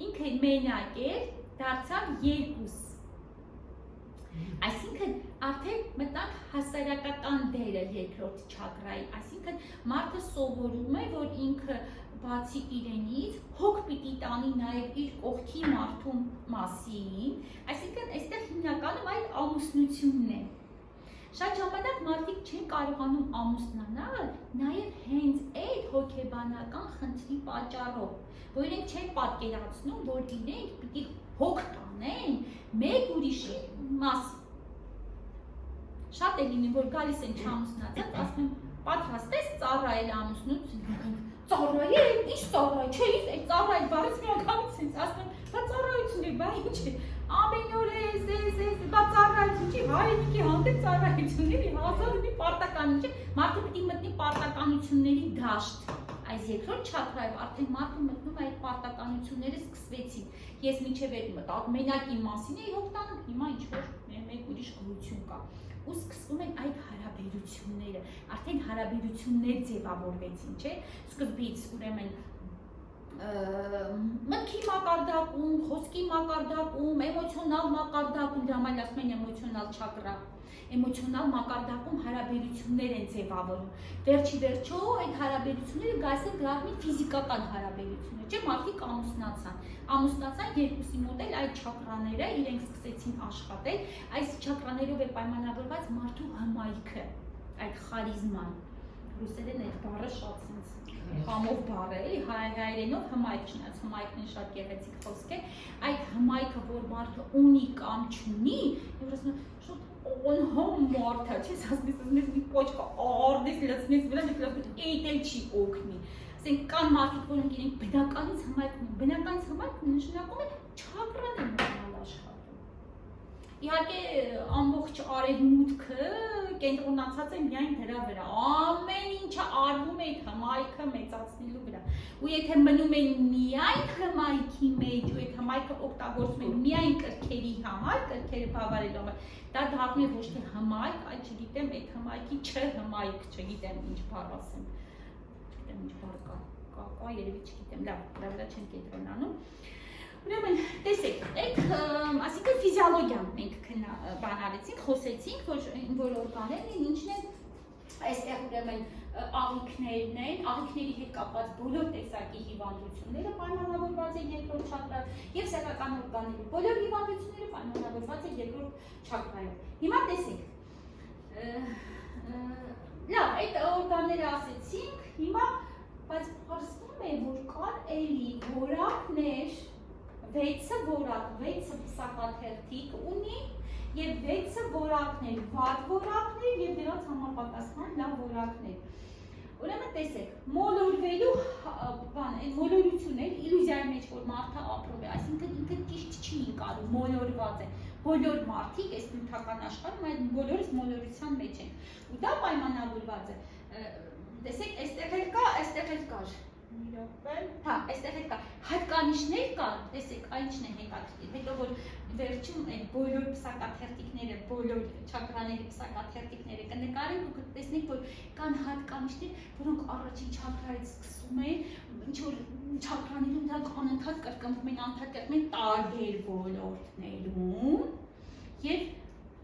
Ինքը մենակ էր, դարձավ երկուս։ Այսինքն արդեն մտանք հասարակական դերը երկրորդ չակրայի, այսինքն մարդը սովորում է, որ ինքը բացի իրենից հոգ պիտի տանի նաև իր կողքի մարդու մասին, այսինքն այստեղ հիմնականում այդ ամուսնությունն է։ Շատ ժամանակ մարդիկ չեն կարողանում ամուսնանալ նաև հենց այդ հոգեբանական խնդրի պատճառով, որ իրենք չեն պատկերացնում, որ իրենք պիտի հոգ տանեն մեկ ուրիշի մասին։ Շատ է լինում, որ գալիս են չամուսնացած, ասում եմ, պատրաստ ես ծառայել ամուսնություն, ծառայել, ինչ ծառայել, չէ, այդ ծառայել բառից մի անգամից ինձ ասում եմ, Դա ծառայություն է, բա ինչ է։ Ամեն օր էս, բա ծառայություն չի, հայրենիքի հանդեպ ծառայությունների հազար մի պարտականություն չէ։ Մարդը պիտի մտնի պարտականությունների դաշտ։ Այս երկրորդ չակրայով արդեն մարդը մտնում է այդ պարտականությունները սկսվեցին։ Ես մինչև այդ մտած մենակի մասին էի հոգտանում, հիմա ինչ որ մեկ ուրիշ գոյություն կա։ Ու սկսվում են այդ հարաբերությունները, արդեն հարաբերություններ ձևավորվեցին, չէ՞։ Սկզբից ուրեմն մտքի մակարդակում, խոսքի մակարդակում, էմոցիոնալ մակարդակում, դրա համար ասում են էմոցիոնալ չակրա, էմոցիոնալ մակարդակում հարաբերություններ են ձևավորում։ Վերջի վերջո այդ հարաբերությունները գալիս են դառնի ֆիզիկական հարաբերություններ, չէ՞, մարդիկ ամուսնացան երկուսի մոտ էլ այդ չակրաները իրենք սկսեցին աշխատել, այս չակրաներով է պայմանավորված մարդու հմայքը, այդ խարիզման, ռուսերեն այդ բառը շատ համով բառ է, էլի հայերենով հմայք չնայած հմայքն շատ գեղեցիկ խոսք է, այդ հմայքը, որ մարդը ունի կամ չունի, եւ ասում շուտ օնհոմ մարդը, չես ասում մի պոչկա արդես լցնես վրա, այդ էլ չի օգնի։ Ասենք կան մարդիկ, որոնք իրենք բնականից հմայք ունեն, բնականից հմայք նշանակում է չակրան են ունենալ աշխատում։ Իհարկե ամբողջ արևմուտքը կենտրոնացած է միայն դրա վրա, ամեն ինչը արվում է այդ հմայքը մեծացնելու վրա։ Ու եթե մնում են միայն հմայքի մեջ, ու այդ հմայքը օգտագործում են միայն կրքերի համար, կրքերը բավարարելու համար, դա դառնում է ոչ թե հմայք, այլ չգիտեմ, այդ հմայքի չհմայք, չգիտեմ ինչ բառ ասեմ, չգիտեմ ինչ բառ կա, երևի չգիտեմ, լավ, դրա վրա չեն կենտրոնանում։ Ուրեմն, տեսեք, այդ, այսինքն ֆիզիոլոգիան մենք բանալեցինք, խոսեցինք, որ օրգաներն են, ինչն են, այստեղ ուրեմն աղիքներն են, աղիքների հետ կապված բոլոր տեսակի հիվանդությունները պայմանավորված են երկրորդ չակրայով և սեռական օրգանների բոլոր հիվանդությունները պայմանավորված են երկրորդ չակրայով։ Հիմա տեսեք, լավ, այդ օրգանները ասեցինք, հիմա, բայց պարզվում է, որ կան էլի որակներ, 6 որակ, 6 պսակաթերթիկ ունի և 6 որակներ, վատ որակներ և դրանց համապատասխան լավ որակներ։ Ուրեմն տեսեք, մոլորվելու մոլորություն է, իլյուզիայի մեջ, որ մարդը ապրում է, այսինքն ինքը ճիշտ չի ընկալում, մոլորված է։ Բոլոր մարդիկ այս նյութական աշխարհում այդ բոլորս մոլորության մեջ են։ Ու դա պայմանավորված է։ Տեսեք, այստեղ էլ կար։ Հա, այստեղ էլ կա, հատկանիշներ կան, տեսեք, այնչն է հետաքրքիր, հետո որ վերջում այդ բոլոր պսակաթերթիկները, բոլոր չակրաների պսակաթերթիկները կնկարեն ու կտեսնեք, որ կան հատկանիշներ, որոնք առաջին չակրայից սկսում են, ինչ-որ չակրաներում դրանք անընդհատ կրկնվում են, անընդհատ կրկնվում են տարբեր ոլորտներում և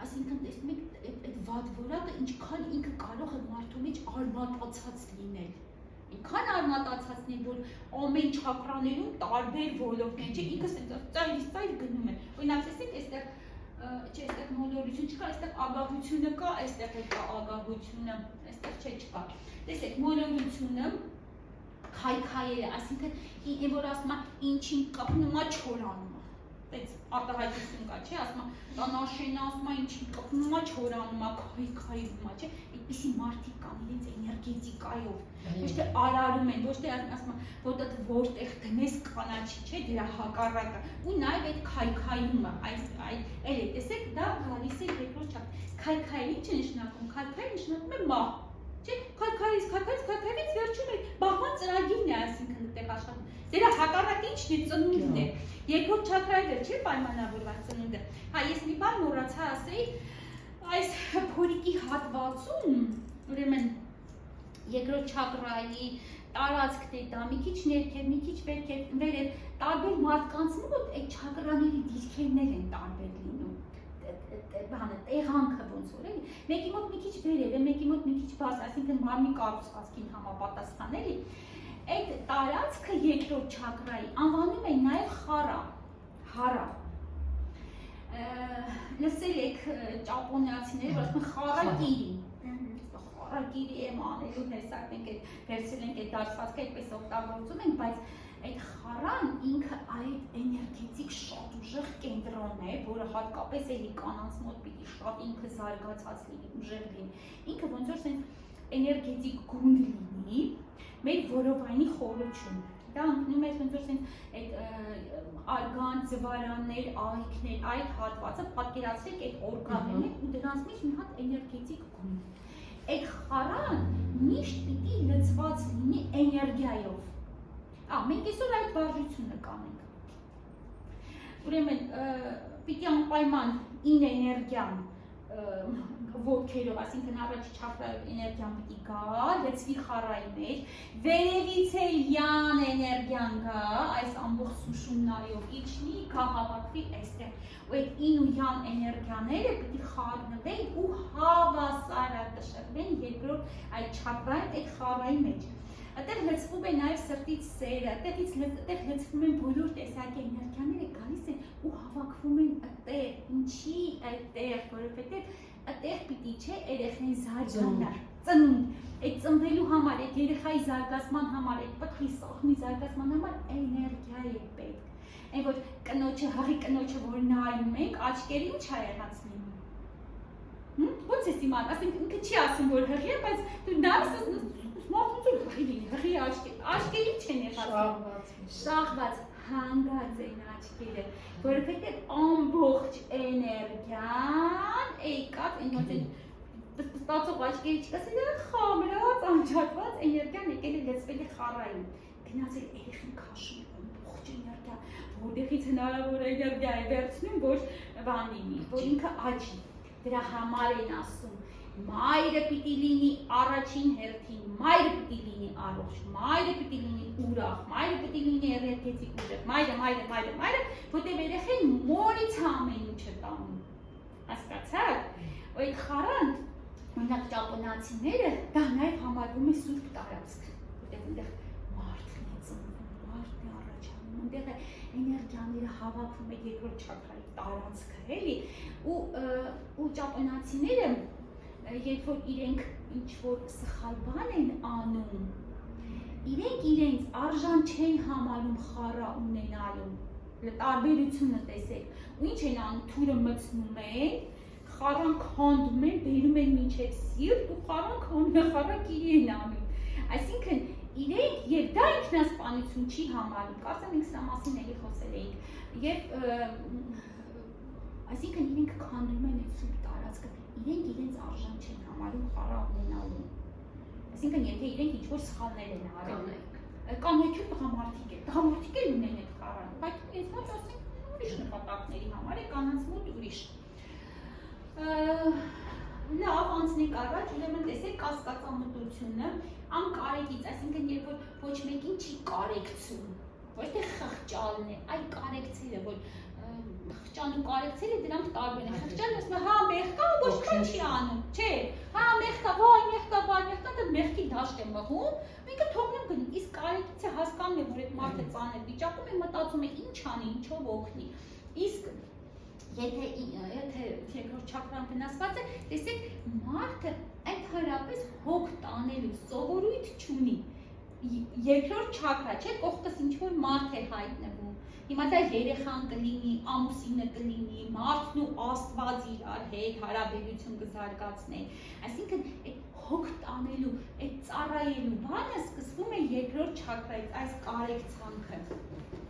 այսինքն տեսնում եք այդ վատ որակը ինչքան ինքը կարող է մարդու մեջ արմատացած լինել։ Ինքան արմատացածն որ ամեն չակրաներում տարբեր ոլորտներ չէ, ինքը ծայր գնում է։ Օրինակ տեսեք, այստեղ մոլորություն չկա, այստեղ ագահությունը կա, այստեղ կա ագահությունը, այստեղ չկա։ Տեսեք, մոլորությունը քայքայերը, այսինքն որ ասում է ինչին կպնում է չորանում է։ Բայց արտահայտություն կա, չէ, ասում է տանաշենը ասում է ինչին կպնում է չորանում է, քայքայում է, չէ, այդպիսի մարդիկ կան իրենց էներգետիկայով, ոչ թե արարում են, ոչ թե ասում է, որտեղ դնես կանաչի, չէ, դրա հակառակը, ու նաև այդ քայքայումը, այլ է, տեսեք, դա գալիս է երկրորդ չափ, քայքայել ինչ է նշանակում, քայքայել նշանակում է մահ, չէ, քայքայից վերջում է, բահման ծրագիրն է, այսինքն այդտեղ աշխատում, դրա հակառակը ինչն է, ծնունդն է, երկրորդ չակրայով չէ պայմանավորված ծնունդը, հա, ես մի բան մոռացա ասեի, այս փորիկի հատվածում, ուրեմն երկրորդ չակրայի տարածքն է դա, մի քիչ ներքև, մի քիչ վերև, տարբեր մարդկանց մոտ այդ չակրաների դիրքերներ են տարբեր լինում, տեղանքը ոնց որ էլի, մեկի մոտ մի քիչ վերև է, մեկի մոտ մի քիչ բաց, այսինքն մարմնի կառուցվածքին համապատասխան էլի, այդ տարածքը երկրորդ չակրայի անվանում են նաև հարա, լսել եք ճապոնիացիները, որ ասում են խարակիրի, խարակիրի եմ անելու հեսակ ենք վերցել ենք այդ դարձվածքը այդպես օգտագործում ենք, բայց այդ խարան ինքը այդ էներգետիկ շատ ուժեղ կենտրոն է, որը հատկապես էլի կանանց մոտ պիտի շատ ինքը զարգացած լինի, ուժեղ լինի, ինքը ոնց որ էներգետիկ գունդ լինի, մեր որովայնի խորություն, դա ընկնում է ոնց որ sense այդ արգան, ձվարաններ, ահիքներ, այդ հատվածը պատկերացրեք այդ օրգաններն են ու դրանց մեջ մի հատ էներգետիկ գույն։ Այդ խարան միշտ պիտի լցված լինի էներգիայով։ Մենք այսօր այդ վարժությունը կանենք։ Ուրեմն պիտի անպայման ին էներգիան ոտքերով, այսինքն առաջի չակրայով էներգիան պիտի գա, լցվի խարայի մեջ, վերևից էլ յան էներգիան գա, այս ամբողջ սուշումնայով իջնի, գա հավաքվի այստեղ, ու այդ ին ու յան էներգիաները պիտի խառնվեն ու հավասարակշռվեն երկրորդ այդ չակրային, այդ խարայի մեջ։ Այդտեղ լցվում է նաև սրտից սերը, այդտեղ լցվում են բոլոր տեսակի էներգիաները գալիս են ու հավաքվում են այդտեղ, ինչի այդտեղ, որովհետև այդտեղ պիտի չէ երեխային զարգանար, ծնունդ, այդ ծնվելու համար, այդ երեխայի զարգացման համար, այդ պտղի սաղմի զարգացման համար էներգիա է պետք։ Այն որ կնոջը, հղի կնոջը, որ նայում ենք, աչքերի ինչ է եղած լինում։ Ոնց ես իմանում, ասենք ինքը չի ասում, որ հղի է, բայց դու նայես մարդու հղի աչքերի չեն եղած, շաղված, հանգած են աչքերը, որովհետև ամբողջ էներգիան եկած, ստացող աչքերի չկաս, նրանք խամրած, անջատված էներգիան եկել է լցվել է խարային, գնացել երեխին քաշում, ամբողջ էներգիա, որտեղից հնարավոր էներգիա է վերցնում, որ բան լինի, որ ինքը աճի, դրա համար են ասում, մայրը պիտի լինի առաջին հերթին, մայրը պիտի լինի առողջ, մայրը պիտի լինի ուրախ, մայրը պիտի լինի էներգետիկ ուժեղ, մայրը, որտեղ երեխեն մորից ամեն ինչը տանում, հասկացաք, ու այդ խարան, օրինակ ճապոնացիները, դա նաև համարվում է սուրբ տարածք, որտեղ այնտեղ մարդն է ծնվում, մարդն է առաջանում, այնտեղ է էներգիաները հավաքվում է երկրորդ չակրայի տարածքը, էլի, ու ճապոնացիները երբ որ իրենք ինչ-որ սխալ բան են անում, իրենք իրենց արժան չեն համարում խառա ունենալու, տարբերությունը տեսեք, ու ինչ են անում, թուրը մտցնում են, խառան քանդում են, բերում են մինչև սիրտ ու խառան քանդում, խառա կիրի են անում, այսինքն իրենք և դա ինքնասպանություն չի համարում, կարծեմ ինք սրա մասին էլի խոսել էինք, և այսինքն իրենք քանդում են այդ սուրբ տարածքը, իրենք իրենց արժան չեն համարում խառա ունենալու, այսինքն եթե իրենք ինչ-որ սխալներ են արել, կանեքյուր տղամարդիկ էլ ունեն այդ խառան, բայց ես ոչ ասենք ուրիշ նպատակների համար է, կանանց մոտ ուրիշ։ Լավ, անցնենք առաջ, ուրեմն տեսեք կասկածամտությունը, անկարեկից, այսինքն երբ որ ոչ մեկին չի կարեկցում, ոչ թե խղճալն է, այլ կարեկցելը, որ խղճան ու կարեկցելը դրանք տարբեր են, խղճալն ասում է, հա մեղքա ու ոչ քան չի անում, չէ, հա մեղքա, վայ մեղքա, դա մեղքի դաշտ է մղում, մեկը թողնում գնում, իսկ կարեկիցը հասկանում է, որ այդ մարդը ծանր վիճակում է, մտածում է ինչ անի, ինչով օգնի, իսկ եթե երկրորդ չակրան վնասված է, տեսեք, մարդը ընդհանրապես հոգ տանելու սովորույթ չունի, երկրորդ չակրա, չէ, կողքս ինչ-որ մարդ է հայտնվում, հիմա դա երեխան կլինի, ամուսինը կլինի, մարդն ու Աստված իրար հետ հարաբերություն կզարգացնեն, այսինքն այդ հոգ տանելու, այդ ծառայելու բանը սկսվում է երկրորդ չակրայից, այս կարեկցանքը,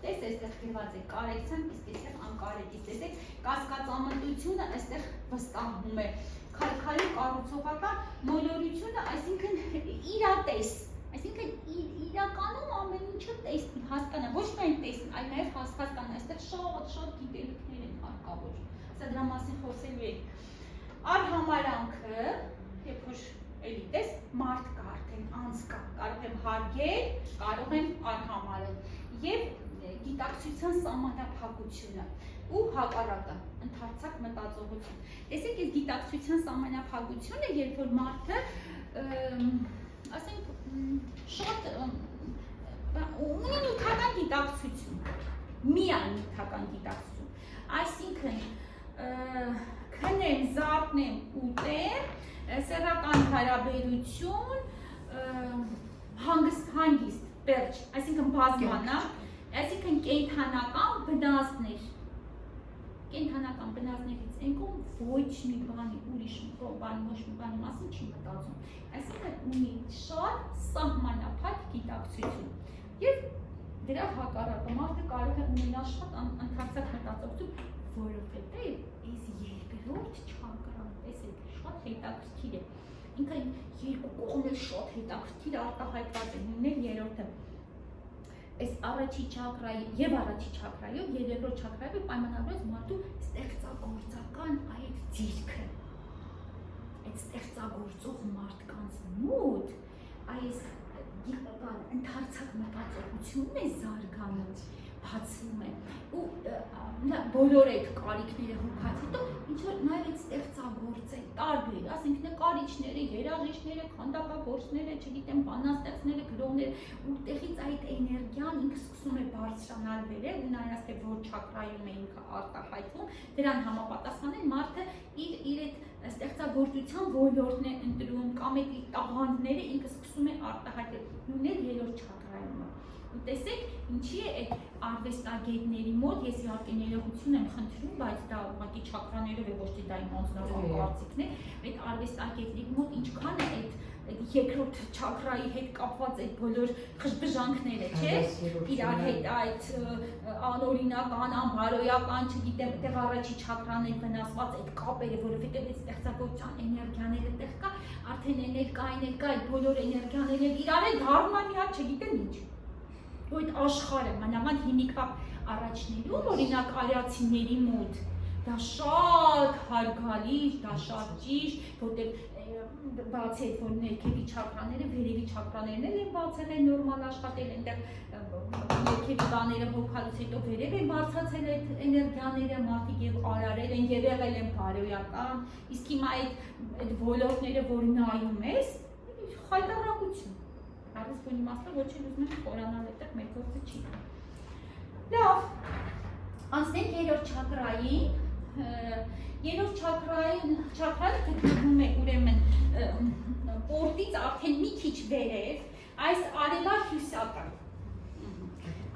տես այստեղ գրված է կարեկցանք, իսկ այստեղ անկարեկից, տեսեք, կասկածամտությունը այստեղ վստահվում է, քարքարի կառուցողական մոլորությունը, այսինքն իրատես, այսինքն իրականում ամեն ինչը տեսնի, հասկանա, ոչ միայն տեսնի, այլ նաև հասկանա, այստեղ շատ գիտելիքներ են հարկավոր, սա դրա մասին խոսելու ենք, արհամարանքը, երբ որ էլի տես, մարդ կա արդեն, անձ կա, կարող եմ հարգել, կարող եմ արհամարել և գիտակցության սահմանափակությունը ու հակառակը, ընդարձակ մտածողություն։ Տեսեք, այս գիտակցության սահմանափակությունը, երբ որ մարդը, ասենք, շատ ունի նյութական գիտակցություն, միայն նյութական գիտակցություն, այսինքն քնեմ, զարթնեմ, ուտեմ, սեռական հարաբերություն, հանգիստ, պերճ, այսինքն բազմանա, այսինքն կենդանական բնազդներ, կենդանական բնազդներից ենքում ոչ մի բանի, ուրիշ բանի, ոչ մի բանի մասին չի մտածում, այսինքն ունի շատ սահմանափակ գիտակցություն և դրա հակառակը մարդը կարող է ունենալ շատ ընդհանրացած մտածողություն, որովհետև այս երկրորդ չակրան, տեսեք, շատ հետաքրքիր է։ Ինքը երկու կողմն շատ հետաքրքիր արտահայտված է, նույնն է երրորդը։ Այս առաջի չակրայի եւ առաջի չակրայով եւ երկրորդ չակրայով պայմանավորված մարդու ստեղծագործական այդ ձիրքը, այդ ստեղծագործող մարդկանց մոտ այս գիտական ընդհանրացած մտածողությունն է զարգանում, բացվում է ու բոլոր այդ կարիքները հոգած հետո ինչ որ նաև այդ ստեղծագործեն տարբեր, ասենք նկարիչները, երաժիշտները, քանդակագործները, չգիտեմ, բանաստեղծները, գրողները, որտեղից այդ էներգիան ինքը սկսում է բարձրանալ վերև ու նայած թե որ չակրայում է ինքը արտահայտվում, դրան համապատասխանեն մարդը իր այդ ստեղծագործության ոլորտն է ընտրում կամ այդ տաղանդները ինքը սկսում է արտահայտել, նույնն է երրորդ չակրայումը։ Ու տեսեք, ինչի է այդ արվեստագետների մոտ, ես իհարկե ներողություն եմ խնդրում, բայց դա ուղղակի չակրաներով է, ոչ թե դա իմ անձնական կարծիքն է, այդ արվեստագետների մոտ ինչքան է այդ երկրորդ չակրայի հետ կապված այդ բոլոր խժբժանքները, չէ՞, իրար հետ այդ անօրինական, անբարոյական, չգիտեմ, այդտեղ առաջի չակրան են վնասված այդ կապերը, որովհետև այդ ստեղծագործության էներգիաները այդտեղ կա, արդեն էներգիային կա, այդ բոլոր էներգիաները իրար հետ դառնում են մի հատ, չգիտեմ ինչ։ Ու այդ աշխարհը, մանավանդ հիմիկվա առաջներում, օրինակ արիացիների մոտ, դա շատ հարգալից, դա շատ ճիշտ, որտեղ բացի այդ որ ներքևի չակրաները, վերևի չակրաներն են բացել են նորմալ աշխատել, այնտեղ ներքևի բաները հոգալուց հետո վերև են բարձրացել այդ էներգիաները, մարդիկ եւ արարել են, եւ եղել են բարոյական, իսկ հիմա այդ ոլորտները, որ նայում ես, խայտարակություն։ Առանց բունի մասը ոչ էլ ուզում եմ խորանալ այդտեղ մեր գործը չի։ Լավ, անցնենք երրորդ չակրային, երրորդ չակրան գտնվում է ուրեմն պորտից արդեն մի քիչ վերև, այս արևա-հյուսակը,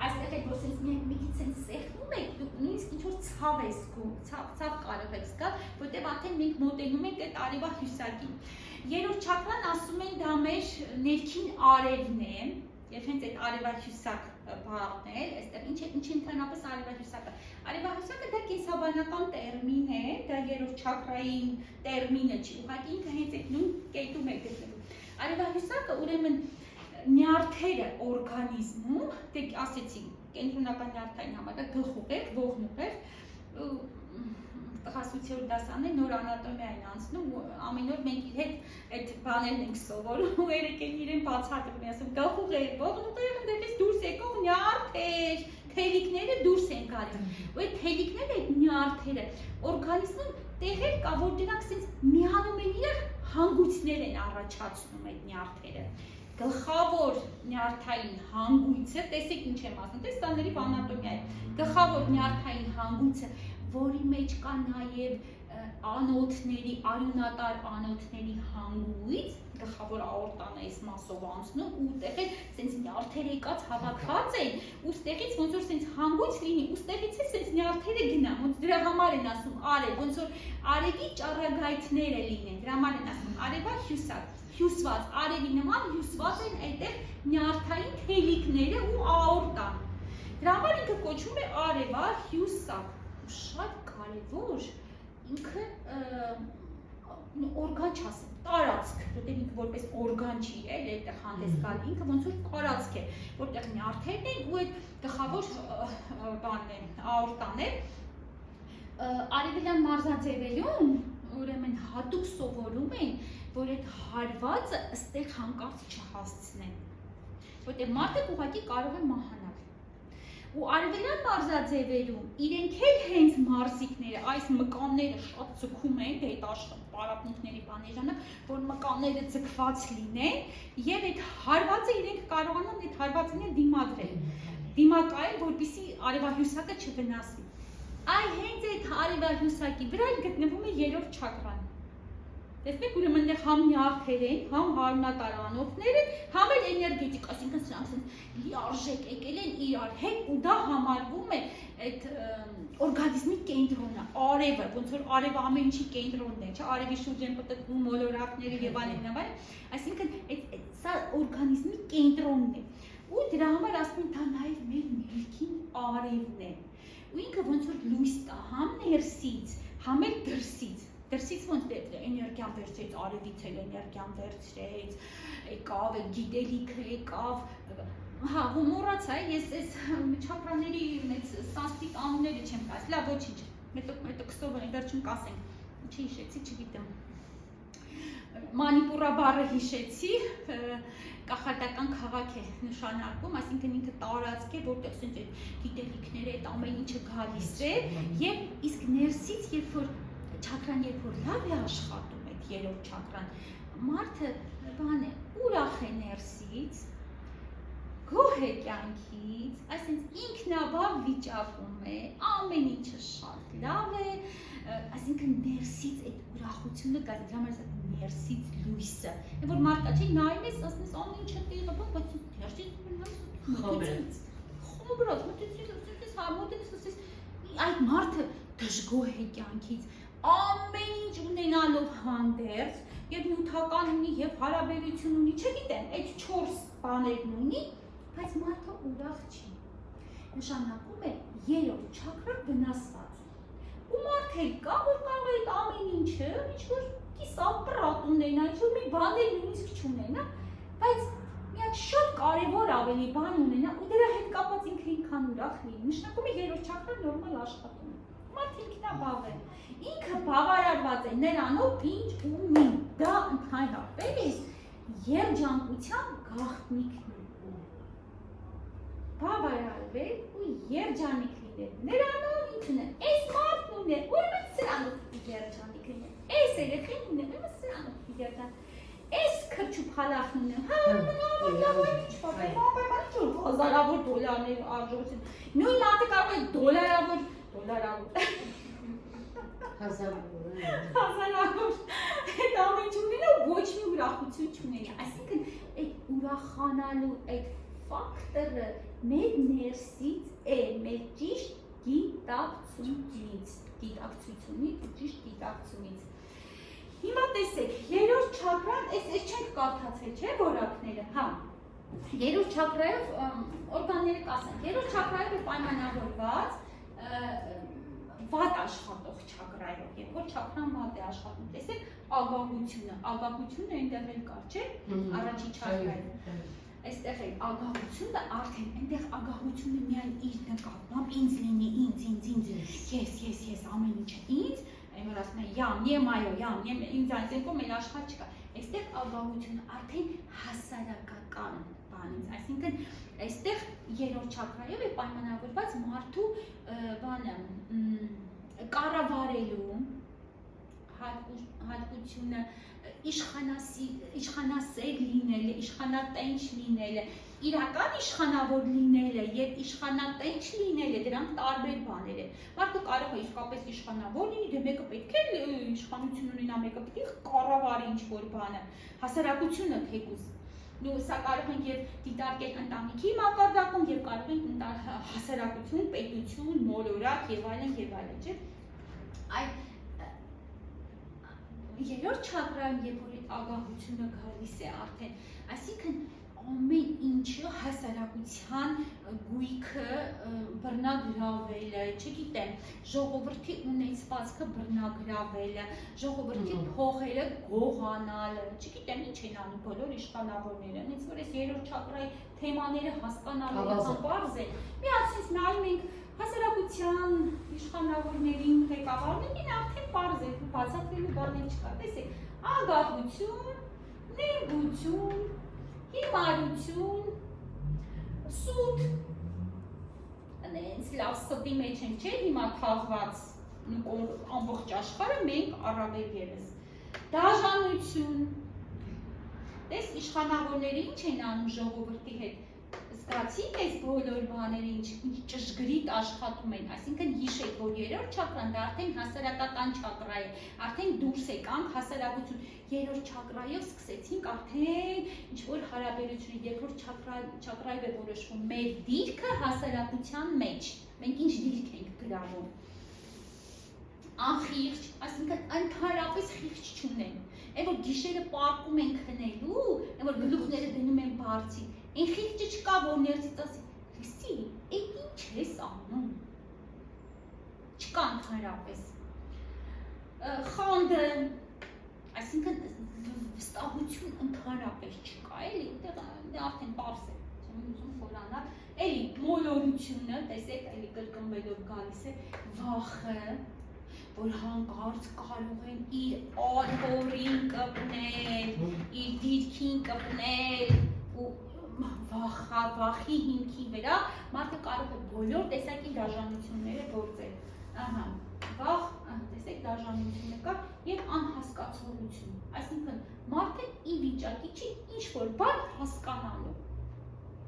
այստեղ եք որ սենց մի քիչ սենց սեղմում եք, դուք նույնիսկ ինչ-որ ցավ է զգում, ցավ կարող եք զգալ, որտեղ արդեն մենք մոտենում ենք այդ արևա-հյուսակին։ Երրորդ չակրան ասում են դա մեր ներքին արևն է, եւ հենց այդ արևա-հյուսակ բառն է, այստեղ ինչ ընդհանրապես արևա-հյուսակը։ Արևա-հյուսակը դա կենսաբանական տերմին է, դա երրորդ չակրային տերմինը չի, ուղղակի ինքը հենց այդ նույն կետում է գտնվում։ Արևա-հյուսակը ուրեմն նյարդերը օրգանիզմում, դե ասեցինք, կենտրոնական նյարդային համակարգ գլխուղեղ, ողնուղեղ, տղասույցի դասան է նոր անատոմիա են անցնում ու ամեն օր մենք իր հետ այդ բաներն ենք սովորում ու երեքեն իրեն բացատրում, ասում գլխուղեղ, ողնուղեղ, այնտեղից դուրս եկող նյարդեր, թելիկները դուրս են գալիս։ Ու այդ թելիկները, այդ նյարդերը օրգանիզմում տեղեր կա, որ դրանք sense միանում են իրար հանգույցներ են առաջացնում այդ նյարդերը։ Գլխավոր նյարդային հանգույցը, տեսեք ինչ եմ ասում, դες դա լրիվ անատոմիա է։ Գլխավոր նյարդային հանգույցը, որի մեջ կա նաև անոթների, արյունատար անոթների հանգույց, գլխավոր աորտան է այս մասով անցնում ու տեղը սենց նյարդեր եկած հավաքված են ու ստեղից ոնց որ սենց հանգույց լինի ու ստեղից է սենց նյարդերը գնան, ոնց դրա համար են ասում արև, ոնց որ արևի ճառագայթները լինեն, դրա համար են ասում արևա հյուսակ, հյուսված, արևի նման հյուսված են այդտեղ նյարդային թելիկները ու աորտան, դրա համար ինքը կոչվում է արևա հյուսակ, շատ կարևոր ինքը օրգան չասեմ, տարածք, որտեղ ինքը որպես օրգան չի էլ այդտեղ հանդես գալ, ինքը ոնց որ տարածք է, որտեղ նյարդերն են ու այդ գլխավոր բանն է, աորտան է, արևելյան մարզաձևերում ուրեմն հատուկ սովորում են, որ այդ հարվածը ըստեղ հանկարծ չհասցնեն, որտեղ մարդը ուղղակի կարող է մահանալ։ Ու արևելյան մարզաձևերում իրենք էլ հենց մարզիկները, այս մկանները շատ ձգում են, հետ աշխատ պարապմունքների բաների ժամանակ, որ մկանները ձգված լինեն եւ այդ հարվածը իրենք կարողանան այդ հարվածին դիմադրել, դիմակայել, որպեսզի արևահյուսակը չվնասվի։ Այ հենց այդ արևահյուսակի վրա գտնվում է երրորդ չակրան։ Տեսեք, ուրեմն դեռ համ նյարդեր են, համ հարյունատար անոթներ են, համ էլ էներգետիկ, այսինքն սրանք լիարժեք եկել են իրար հետ ու դա համարվում է այդ օրգանիզմի կենտրոնը, արևը, ոնց որ արևը ամեն ինչի կենտրոնն է, չէ՞, արևի շուրջ են պտտվում մոլորակները եւ այլն, այսինքն սա օրգանիզմի կենտրոնն է։ ու դրա համար ասում են դա նաև մեր ներքին արևն է ու ինքը ոնց որ լույս կա համ ներսից համ էլ դրսից ոնց դե էներգիան վերցրեց արևից էլ էներգիան վերցրեց եկավ գիտելիքը եկավ հա մոռացա ես այս չակրաների մեծ սանսկրիտ անունները չեմ կասի լավ ոչինչ մետո կստով վերջում կասենք չի հիշեցի չգիտեմ մանիպուրա բառը հիշեցի կախարդական քաղաք է նշանակում այսինքն ինքը տարածք է որտեղ ասենք այդ գիտելիքները այդ ամեն ինչը գալիս է եւ իսկ ներսից երբ որ չակրան երբ որ լավ է աշխատում այդ երրորդ չակրան մարդը բան է ուրախ է ներսից գոհ է կյանքից, այսինքն ինքնաբավ վիճակում է, ամեն ինչը շատ լավ է, այսինքն ներսից այդ ուրախությունը գա, դրա համար ներսից լույսը, որ մարդը չի նայում ես, ասես ամեն ինչը տեղը բան, բայց ներսից խոմբրոց, մտածես համոդենս, ասես այդ մարդը դժգոհ է կյանքից, ամեն ինչ ունենալով հանդերձ, եւ նյութական ունի եւ հարաբերություն ունի, չգիտեմ, այդ 4 բաներն ունի բայց մարդը ուրախ չի, նշանակում է երրորդ չակրան վնասված ու մարդ էլ կա, որ կարող է այդ ամեն ինչը, ինչ-որ կիսավ պրատ ունենա, ինչ-որ մի բաներ նույնիսկ չունենա, բայց միակ շատ կարևոր ավելի բան ունենա ու դրա հետ կապված ինքը ինքան ուրախ լինի, նշանակում է երրորդ չակրան նորմալ աշխատում է, մարդ ինքնաբավ է, ինքը բավարարված է նրանով ինչ ունի, դա ընդհանրապես է երջանկության գաղտնիքն բավարարվել ու երջանիկ լինել, նրանով ինքն է, այս մարդն ունի, ուրեմն սրանով երջանիկ լինել, այս երեխին ունի, ուրեմն սրանով երջանիկ, այս քրչուփալախն ունի, հազարավոր դոլարներ արժողություն, նույն մարդը կարող է դոլարավոր, հազարավոր, այդ ամեն ինչ ունենա ոչ մի ուրախություն չունենա, այսինքն այդ ուրախանալու այդ ֆակտորը մեր ներսից է, մեր ճիշտ գիտակցությունից, ճիշտ գիտակցությունից։ Հիմա տեսեք, երրորդ չակրան, այս չենք կարդացել, չէ, որակները, հա, երրորդ չակրայով օրգանները կասենք, երրորդ չակրայով է պայմանավորված վատ աշխատող չակրայով, երբ որ չակրան վատ է աշխատում, տեսեք, ագահությունը այնտեղ էլ կար, չէ, առաջի չակրայով Այստեղ է ագահությունը արդեն, այնտեղ ագահությունը միայն իր նկատմամբ ինձ լինի, ինձ, ես, ամեն ինչը ինձ, այն որ ասում է յամ, այո, ինձ այնցենքով մեր աշխատ չկա, այստեղ ագահությունը արդեն հասարակական բանից, այսինքն այստեղ երրորդ չակրայով է պայմանավորված մարդու բանը կառավարելու հատկությունը իշխանասեր լինելը, իշխանատենչ լինելը, իրական իշխանավոր լինելը եւ իշխանատենչ լինելը դրանք տարբեր բաներ են։ Մարդը կարող է իսկապես իշխանավոր լինի, դե մեկը պետք է իշխանություն ունենա, մեկը պետք է կառավարի ինչ-որ բանը, հասարակությունը թեկուզ։ Նու սա կարող ենք եւ դիտարկել ընտանիքի մակարդակում եւ կարող ենք հասարակություն, պետություն, մոլորակ եւ այլն, չէ՞։ Այդ երրորդ չակրան, երբ որ այդ ագահությունը գալիս է արդեն, այսինքն ամեն ինչը հասարակության գույքը բռնագրավելը, չգիտեմ, ժողովրդի ունեցվածքը բռնագրավելը, ժողովրդի փողերը գողանալը, չգիտեմ, ինչ են անում բոլոր իշխանավորները, հենց որ այս երրորդ չակրայի թեմաները հասկանալու պարզ է, միացից նայում ենք հասարակության իշխանավորներին, ղեկավարներին արդեն պարզ է, բացատրելու բաներ չկա, տեսեք, ագահություն, ներգություն, հիմարություն, սուտ, նենց լավ ստի մեջ են, չէ, հիմա թաղված ամբողջ աշխարհը մենք առավել ևս, դաժանություն, տես իշխանավորները ինչ են անում ժողովրդի հետ, զգացիք այս բոլոր բաները ինչ ճշգրիտ աշխատում են, այսինքն հիշեք, որ երրորդ չակրան դա արդեն հասարակական չակրա է, արդեն դուրս եկանք հասարակություն, երրորդ չակրայով սկսեցինք արդեն ինչ-որ հարաբերություն, երրորդ չակրայով է որոշվում մեր դիրքը հասարակության մեջ, մենք ինչ դիրք ենք գրավում, անխիղճ, այսինքն ընդհանրապես խիղճ չունեն, այն որ գիշերը պարկում են քնելու, այն որ գլուխները դնում են բարձի, Այն խիղճը չկա, որ ներսից ասի, լսի, այդ ինչ ես անում։ Չկա ընդհանրապես։ Խանդը, այսինքն վստահություն ընդհանրապես չկա, էլի, դե արդեն պարզ է, չեմ ուզում խորանալ, էլի մոլորությունը, տեսեք, էլի կրկնվելով գալիս է, վախը, որ հանկարծ կարող են իր աթորին կպնել, իր դիրքին կպնել ու վախի հիմքի վրա մարդը կարող է բոլոր տեսակի դաժանությունները գործել։ Ահա, վախ, տեսեք դաժանությունը կա եւ անհասկացողություն։ Այսինքն մարդը ի վիճակի չի ինչ-որ բան հասկանալու։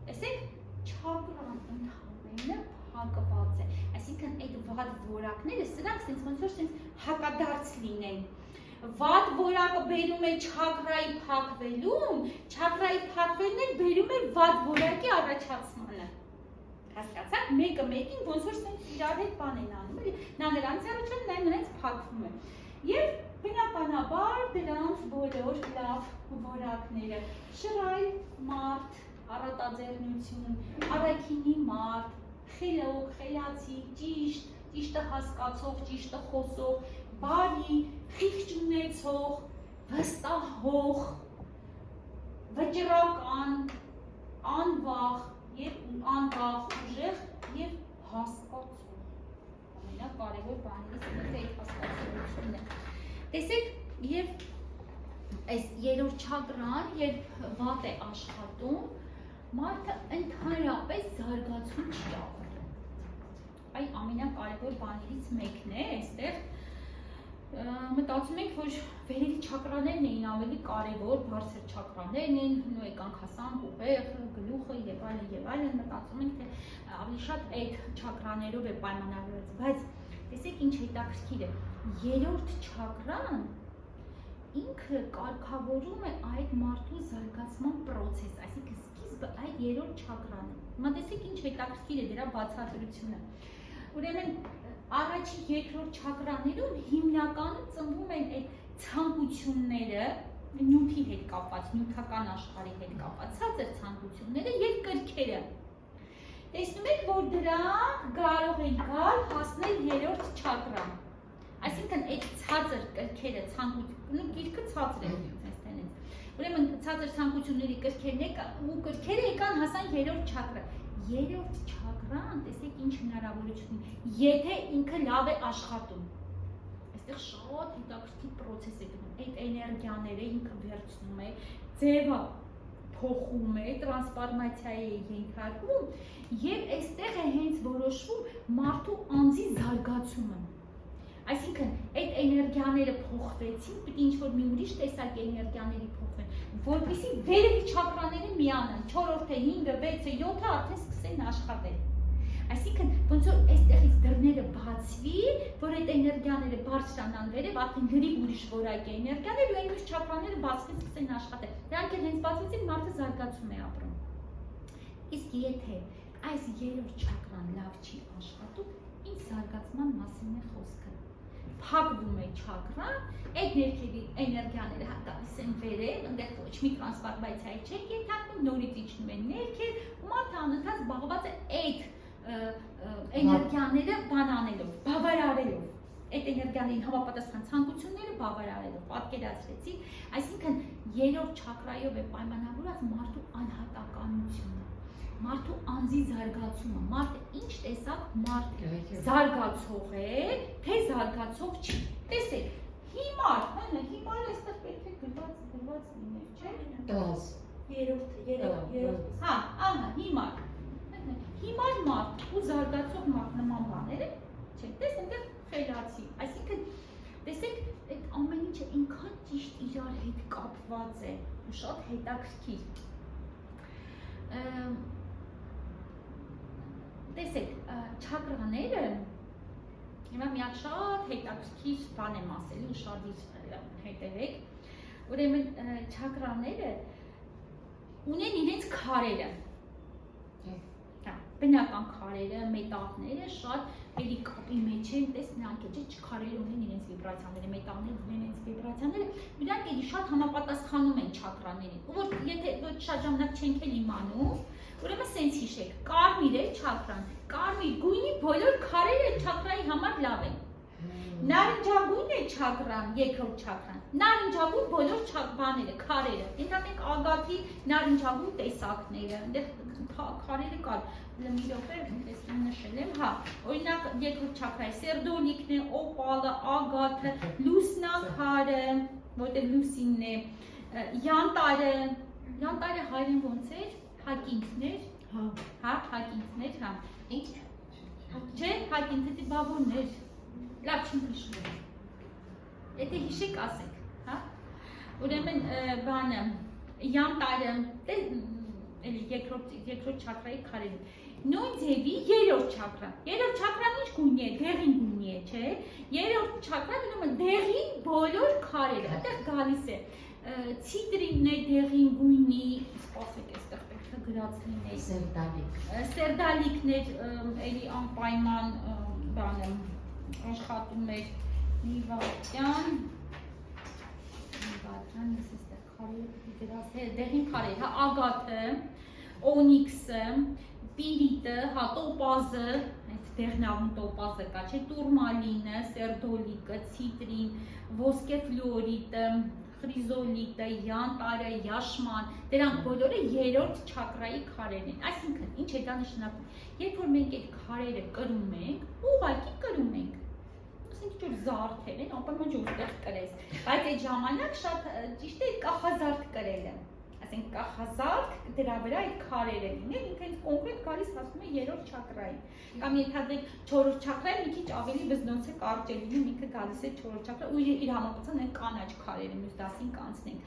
Տեսեք, չակրան ընդհանրապես հակված է։ Այսինքն այդ վատ որակները սրանք sense ոնց որ sense հակադարձ լինեն։ Վատ որակը բերում է չակրայի փակվելուն, չակրայի փակվելն էլ բերում է վատ որակի առաջացմանը։ Հասկացաք, մեկը մեկին ոնց որ sense իրար հետ բան են անում, էլի, նա նրանց առաջան, նա նրանց փակվում է։ Եվ բնականաբար դրանց բոլոր լավ որակները՝ շռայլ մարդ, առատաձեռնություն, առաքինի մարդ, խելոք, խելացի, ճիշտը հասկացող, ճիշտը խոսող, բարի, խիղճ ունեցող, վստահող, վճռական, անվախ, ուժեղ եւ հասկացող։ Ամենակարևոր բաներից մեկը այդ հասկացողությունն է։ Տեսեք, եւ այս երրորդ չակրան, երբ վատ է աշխատում, մարդը ընդհանրապես զարգացում չի ապրում։ Այն ամենակարևոր բաներից մեկն է, այստեղ մտածում ենք, որ վերևի չակրաներն էին ավելի կարևոր, բարձր չակրաներն էին, նույն եկանք հասանք ուղեղը, գլուխը եւ այլն, մտածում ենք, թե ավելի շատ այդ չակրաներով է պայմանավորված, բայց տեսեք ինչ հետաքրքիր է, երրորդ չակրան ինքը կարգավորում է այդ մարդու զարգացման process, այսինքն սկիզբը այդ երրորդ չակրան է։ Հիմա տեսեք ինչ հետաքրքիր է դրա բացատրությունը։ Ուրեմն առաջի երկրորդ չակրաներում հիմնականում ծնվում են այդ ցանկությունները, նյութի հետ կապված, նյութական աշխարհի հետ կապված, ցածր ցանկությունները եւ կրքերը։ Տեսնում եք, որ դրանք կարող են գալ հասնել երրորդ չակրան։ Այսինքն այդ ցածր կրքերը, ցանկությունը, գիրքը ցածր է, այսպես տենից։ Ուրեմն ցածր ցանկությունների կրքերը եկան հասան երրորդ չակրա։ Երրորդ չակրան, տեսեք ինչ հնարավորություն ունի, եթե ինքը լավ է աշխատում։ Այստեղ շատ հետաքրքիր process է գնում, այդ էներգիաները ինքը վերցնում է, ձևը փոխում է, տրանսֆորմացիայի է ենթարկվում եւ այստեղ է հենց որոշվում մարդու անձի զարգացումը։ Այսինքն այդ էներգիաները փոխվեցին, պետք է ինչ-որ մի ուրիշ տեսակ էներգիաների փոխվեն, որպեսզի վերևի չակրաները միանան, 4-ը, 5-ը, 6-ը, 7-ը արդեն սկսեն աշխատել։ Այսինքն ոնց որ այստեղից դռները բացվի, որ այդ էներգիաները բարձրանան վերև, արդեն գրի ուրիշ որակի էներգիաներ ու այն ուրիշ չակրաները բացվեն սկսեն աշխատել։ Դրանք էլ հենց բացվեցին, մարդը զարգացում է ապրում։ Իսկ եթե այս երրորդ չակրան լավ չի աշխատում, ինչ զարգացման մասին է խոսքը։ Փակվում է չակրան, այդ ներքևի էներգիաները հատկապես են վերև, այնտեղ ոչ մի տրանսֆորմացիայի չեն ենթարկվում, նորից իջնում են ներքև, ու մարդը անընդհատ զբաղված է այդ էներգիաները բանանելով, բավարարելով, այդ էներգիաներին համապատասխան ցանկությունները բավարարելով, պատկերացրեցի, այսինքն երրորդ չակրայով է պայմանավորված մարդու անհատականությունը, մարդու անձի զարգացումը, մարդը ինչ տեսակ մարդ է, զարգացող է, թե զարգացող չի։ Տեսեք, հիմար, հիմարը այստեղ պետք է գրված լիներ, չէ՞։ Երրորդ, հա, ահա, հիմար։ Հիմար մարդ ու զարգացող մարդ նման բաները, չէ, տես այնտեղ խելացի, այսինքն տեսեք, այդ ամեն ինչը ինքան ճիշտ իրար հետ կապված է ու շատ հետաքրքիր։ Տեսեք, չակրաները, հիմա միակ շատ հետաքրքիր բան եմ ասելու ու շատ հետևեք, ուրեմն չակրաները ունեն իրենց քարերը, բնական քարերը, մետաղները շատ էլի կապի մեջ են, տես նրանք էջը քարեր ունեն իրենց վիբրացիաները, մետալները դրեն այս վիբրացիաները, դրանք էլի շատ համապատասխանում են չակրաներին։ Ու որ եթե ոչ շատ ժամանակ չենք էլ իմանում, ուրեմն սենց հիշեք, կարմիր է չակրան, կարմիր գույնի բոլոր քարերը չակրայի համար լավ են։ Նարնջագույն է չակրան, երկրորդ չակրան, նարնջագույն բոլոր բաները, քարերը, ենթադրենք ագաթի նարնջագույն տեսակները, այնտեղ քարերը կար, մի րոպե տեսնում նշել եմ, հա, օրինակ երկրորդ չակրայի սերդոլիկն է, օպալը, ագաթը, լուսնաքարը, որտեղ լուսինն է, յանտարը հայերեն ոնց էր, հակինքներ, հա, հակինքներ, հա, ինչ, չէ, հակինքը բավորներ, լավ չեմ հիշում, եթե հիշեք ասեք, հա, ուրեմն բանը, յանտարը, էլի երկրորդ չակրայի քարերը, նույն ձևի երրորդ չակրան ինչ գույնի է, դեղին գույնի է, չէ, երրորդ չակրան ուրեմն դեղին բոլոր քարերը, այդտեղ գալիս է, ցիտրինն է դեղին գույնի, սպասեք այստեղ պետք է գրած լինի, սերդալիկներ էլի անպայման բանը աշխատում էր մի վարդյան, ես այստեղ քարերը պիտի գրած, դեղին քարեր, հա, ագաթը, օնիքսը, պիրիտը, հա, տոպազը, այդ դեղնավուն տոպազը կա, չէ, տուրմալինը, սերդոլիկը, ցիտրին, ոսկե ֆլուորիտը, խրիզոլիտը, յանտարը, յաշման, դրանք բոլորը երրորդ չակրայի քարերն են, այսինքն, ինչ է դա նշանակում, երբ որ մենք այդ քարերը կրում ենք, ուղղակի կրում ենք, ասենք ինչ-որ զարդեր են, անպայման ջուրտեղ կրես, բայց այդ ժամանակ շատ ճիշտ է կախազարդ կրելը, ասենք կախազարդ դրա վրա այդ քարերը լինել, ինքը ինձ կոնկրետ գալիս հասնում է երրորդ չակրային, կամ ենթադրենք չորրորդ չակրային մի քիչ ավելի բզնոց է կարճ է լինում, ինքը գալիս է չորրորդ չակրա ու իր համապատասխան են կանաչ քարերը, մյուս դասին կանցնենք։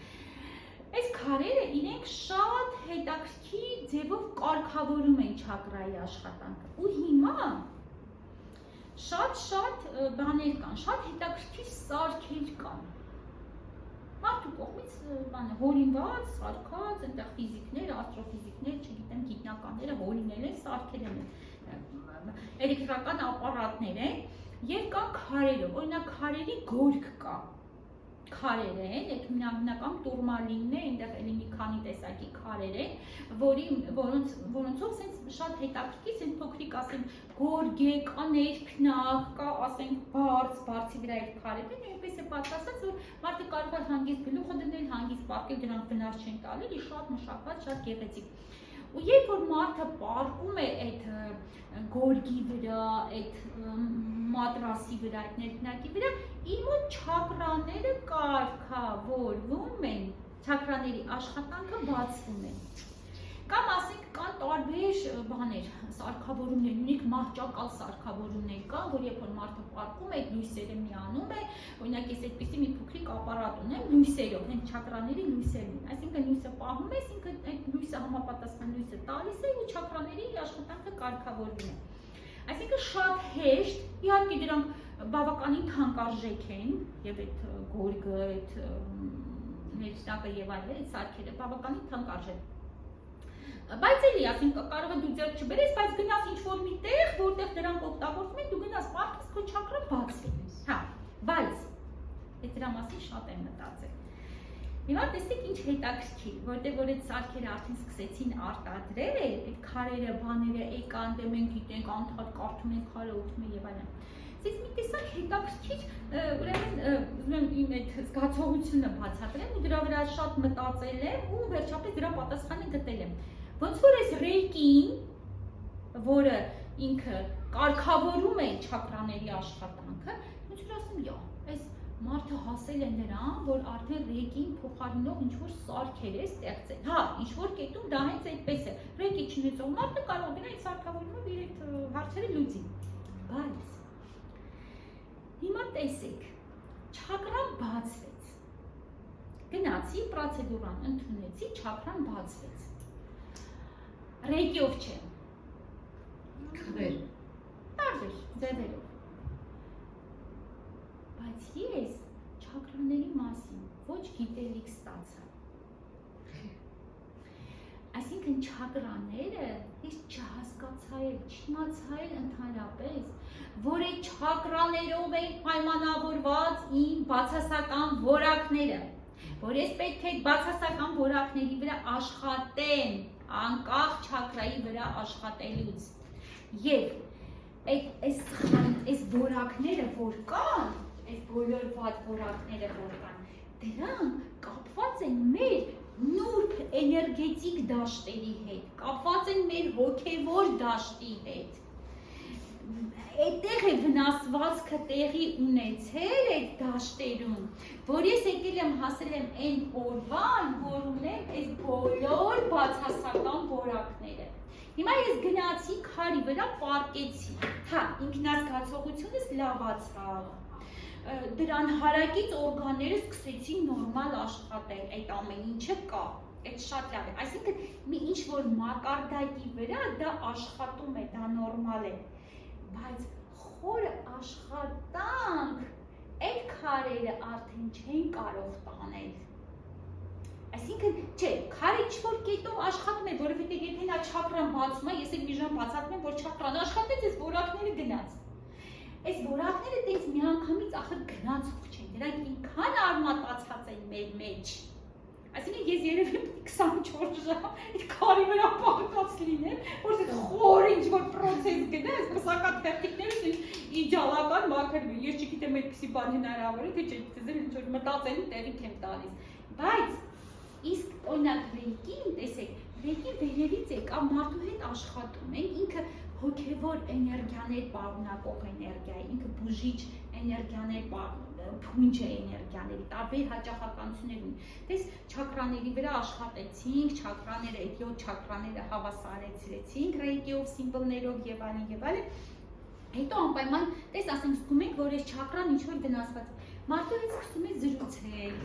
Այս քարերը իրենք շատ հետաքրքիր ձևով կարգավորում են չակրայի աշխատանքը ու հիմա շատ բաներ կան, շատ հետաքրքիր սարքեր կան։ Մարդու կողմից հորինված, սարքած, այնտեղ ֆիզիկներ, աստրոֆիզիկներ, չգիտեմ, գիտնականները հորինել են, սարքել են էլեկտրական ապարատներ են եւ կան քարերով, օրինակ քարերի գորգ կա։ Քարեր են, այդ հիմնական տուրմալինն է, այնտեղ էլի մի քանի տեսակի քարեր են, որոնցով սենց շատ հետաքրքիր, սենց փոքրիկ ասենք գորգ է, կա ներքնակ, կա ասենք բարձի վրա այդ քարերը, նույնպես է պատրաստած, որ մարդը կարող է հանգիստ գլուխը դնել, հանգիստ պառկել, դրանք վնաս չեն տալի, շատ մշակված, շատ գեղեցիկ։ Ու երբ որ մարդը պառկում է այդ գորգի վրա, այդ մատրասի վրա, այդ ներքնակի վրա, իր մոտ չակրաները կարգավորվում են, չակրաների աշխատանքը բացվում է։ Կամ ասենք կան տարբեր բաներ, սարքավորումներ, նույնիսկ մահճակալ սարքավորումներ կան, որ երբ որ մարդը պառկում է, այդ լույսերը միանում է, օրինակ ես այդպիսի մի փոքրիկ ապարատ ունեմ, լույսերով, հենց չակրաների լույսերն են, այսինքն լույսը պահում ես, ինքը այդ լույսը համապատասխան լույսը տալիս է ու չակրաների աշխատանքը կարգավորվում է։ Այսինքն շատ հեշտ, իհարկե դրանք բավականին թանկարժեք են, եւ այդ գորգը, այդ ներքնակը եւ այլն, այդ սարքերը բավականին թանկարժեք։ Բայց էլի, ասենք կարող է դու ձեռք չբերես, բայց գնաս ինչ-որ մի տեղ, որտեղ դրանք օգտագործվում են, դու գնաս պարտքս քո չակրան բացվի։ Հա, բայց այդ դրա մասին շատ եմ մտածել։ Հիմա տեսեք ինչ հետաքրքիր, որտեղ որ այդ սարքերը արդեն սկսեցին արտադրել, այդ քարերը, բաները եկան, դե մենք գիտենք, անդադ կարդում ենք քարը, օգնում են եւ այլն։ Իսկ մի տեսակ հետաքրքիր, ուրեմն ուզում եմ իմ այդ զգացողությունը բացատրեմ ու դրա վրա շատ մտածել եմ ու վերջապես դրա պատասխանը գտել եմ։ Ոնց որ այս ռեյկին, որը ինքը կարգավորում է չակրաների աշխատանքը, ոնց որ ասում, յա, այս մարդը հասել է նրան, որ արդեն ռեյկին փոխարինող ինչ-որ սարքեր է ստեղծել։ Հա, ինչ-որ կետում դա հենց այդպես է։ Ռեյկի չունեցող մարդը կարող է այդ սարքավորումով իր այդ հարցերը լուծի։ Բայց հիմա տեսեք, չակրան բացվեց։ Գնացի, պրոցեդուրան ընդունեցի, չակրան բացվեց։ Ռեյկիով չէ։ Քարեր։ Տարբեր ձևերով։ Բայց ես չակրաների մասին ոչ գիտելիք ստացա։ Այսինքն չակրաները ես չհասկացա էլ, չիմացա էլ ընդհանրապես, որ այդ չակրաներով են պայմանավորված իմ բացասական որակները, որ ես պետք է բացասական որակների վրա աշխատեմ, անկախ չակրայի վրա աշխատելուց։ Եվ այս որակները, որ կան, այս բոլոր վատ որակները, որ կան, դրանք կապված են մեր նուրբ էներգետիկ դաշտերի հետ, կապված են մեր հոգևոր դաշտի հետ։ Այդտեղ է վնասվածքը տեղի ունեցել այդ դաշտերում, որ ես եկել եմ հասել եմ այն օրվան, որ ունեմ այս բոլոր բացասական որակները։ Հիմա ես գնացի քարի վրա պառկեցի, հա, ինքնազգացողությունս լավացավ, դրան հարակից օրգանները սկսեցին նորմալ աշխատել, այդ ամեն ինչը կա, այդ շատ լավ է, այսինքն մի ինչ-որ մակարդակի վրա դա աշխատում է, դա նորմալ է, բայց խորը աշխատանք այդ քարերը արդեն չեն կարող տանել, այսինքն, չէ, քարը ինչ-որ կետով աշխատում է, որովհետև եթե նա չակրան բացում է, ես էլ մի ժամ բացատրում եմ, որ չակրան աշխատեց, այս որակները գնաց։ Այս որակները տենց միանգամից ախր գնացող չեն, դրանք ինքան արմատացած են մեր մեջ։ Այսինքն ես երևի 24 ժամ այդ քարի վրա պառկած լինեմ, որ այդ խոր ինչ-որ պրոցես գնա, այս մսակաթերթիկները իդեալական մաքրվի։ Ես չգիտեմ այդպիսի բան հնարավոր է, թե չէ, դեզ ինչ-որ մտածելու տեղիք եմ տալիս։ Բայց իսկ օրինակ ռեյկին, տեսեք, ռեյկի վերևից է կամ մարդու հետ աշխատում ենք, ինքը հոգևոր էներգիաներ պարունակող էներգիա է, ինքը բուժիչ էներգիաներ փունջ է էներգիաների, տարբեր հաճախականություններ ունի։ Տես չակրաների վրա աշխատեցինք, չակրաները, այդ 7 չակրաները հավասարեցրեցինք ռեյկիով, սիմվոլներով եւ այլն։ Հետո անպայման, տես ասենք զգում ենք, որ այս չակրան ինչ-որ վնասված է։ Մարդու հետ սկսում է զրուցել,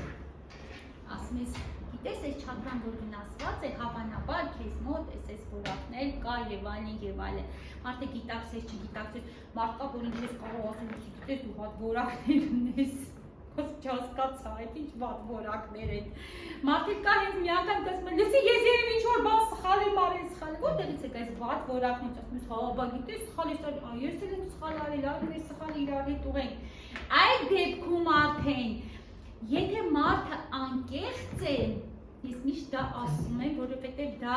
ասում ես, գիտես այս չակրան, որ վնասված է, հավանաբար քեզ մոտ այս որակներ կա եւ այլն։ Մարդը գիտակցես, չգիտակցես, մարդ կա, որ ինքես կարող ասում, գիտես դու վատ որակներ ունես, չհասկացա, այդ ինչ վատ որակներ են։ Մարդիկ կա հենց մի անգամ ասում են, լսի, ես երևի ինչ-որ բան սխալ եմ արել, սխալ, որտեղից եք այս վատ որակներից, ասում ես, հա, բա գիտես սխալ ես արել, ես էլ եմ սխալ արել, արել ես սխալ իրար հետ ուղենք։ Այդ դեպքում արդեն, եթե մարդը անկեղծ է, ես միշտ դա ասում եմ, որովհետև դա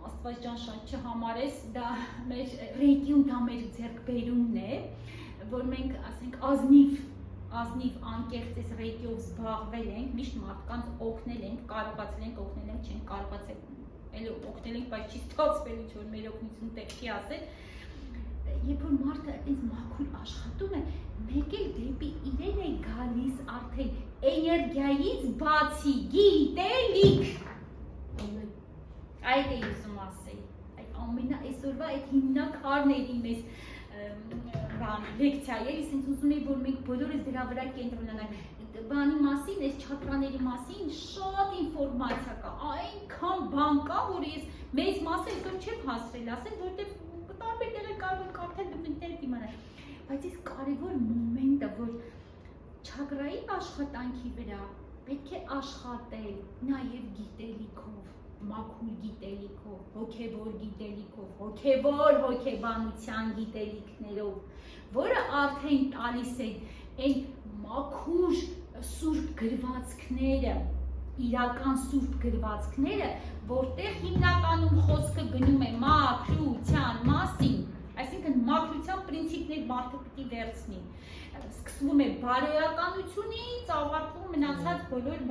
Աստված ջան շատ չհամարես, դա մեր ռեյկիում դա մեր ձեռքբերումն է, որ մենք ասենք ազնիվ անկեղծ այս ռեյկիով զբաղվել ենք, միշտ մարդկանց օգնել ենք, կարողացել ենք օգնել ենք, չենք կարողացել, էլ օգնել ենք, բայց չի ստացվել ինչ-որ մեր օգնություն տեղ չի ասել, երբ որ մարդը այդպես մաքուր աշխատում է, մեկ էլ դեպի իրեն է գալիս արդեն էներգիայից բացի գիտելիք։ Այդ է ուզում ասել, այդ ամենա այսօրվա այդ հիմնակարների մեզ լեկցիա է, ես ուզում եի, որ մենք բոլորս դրա վրա կենտրոնանանք, բանի մասին, այս չակրաների մասին շատ ինֆորմացիա կա, այնքան բան կա, որ ես մեծ մասը այսօր չեմ հասրել ասել, որտեղ տարբեր տեղեր կարող եք կարդալ դուք ինտերնետ իմանալ, բայց այս կարևոր մոմենտը, որ չակրայի աշխատանքի վրա պետք է աշխատել նաև գիտելիքով, մաքուր գիտելիքով, հոգևոր գիտելիքով, հոգևոր հոգեբանության գիտելիքներով, որը արդեն տալիս է այն մաքուր սուրբ գրվածքները, իրական սուրբ գրվածքները, որտեղ հիմնականում խոսքը գնում է մաքրության մասին, այսինքն մաքրության պրինցիպներ մարդը պիտի վերցնի, սկսվում է բարոյականությունից, ավարտվում մնացած բոլոր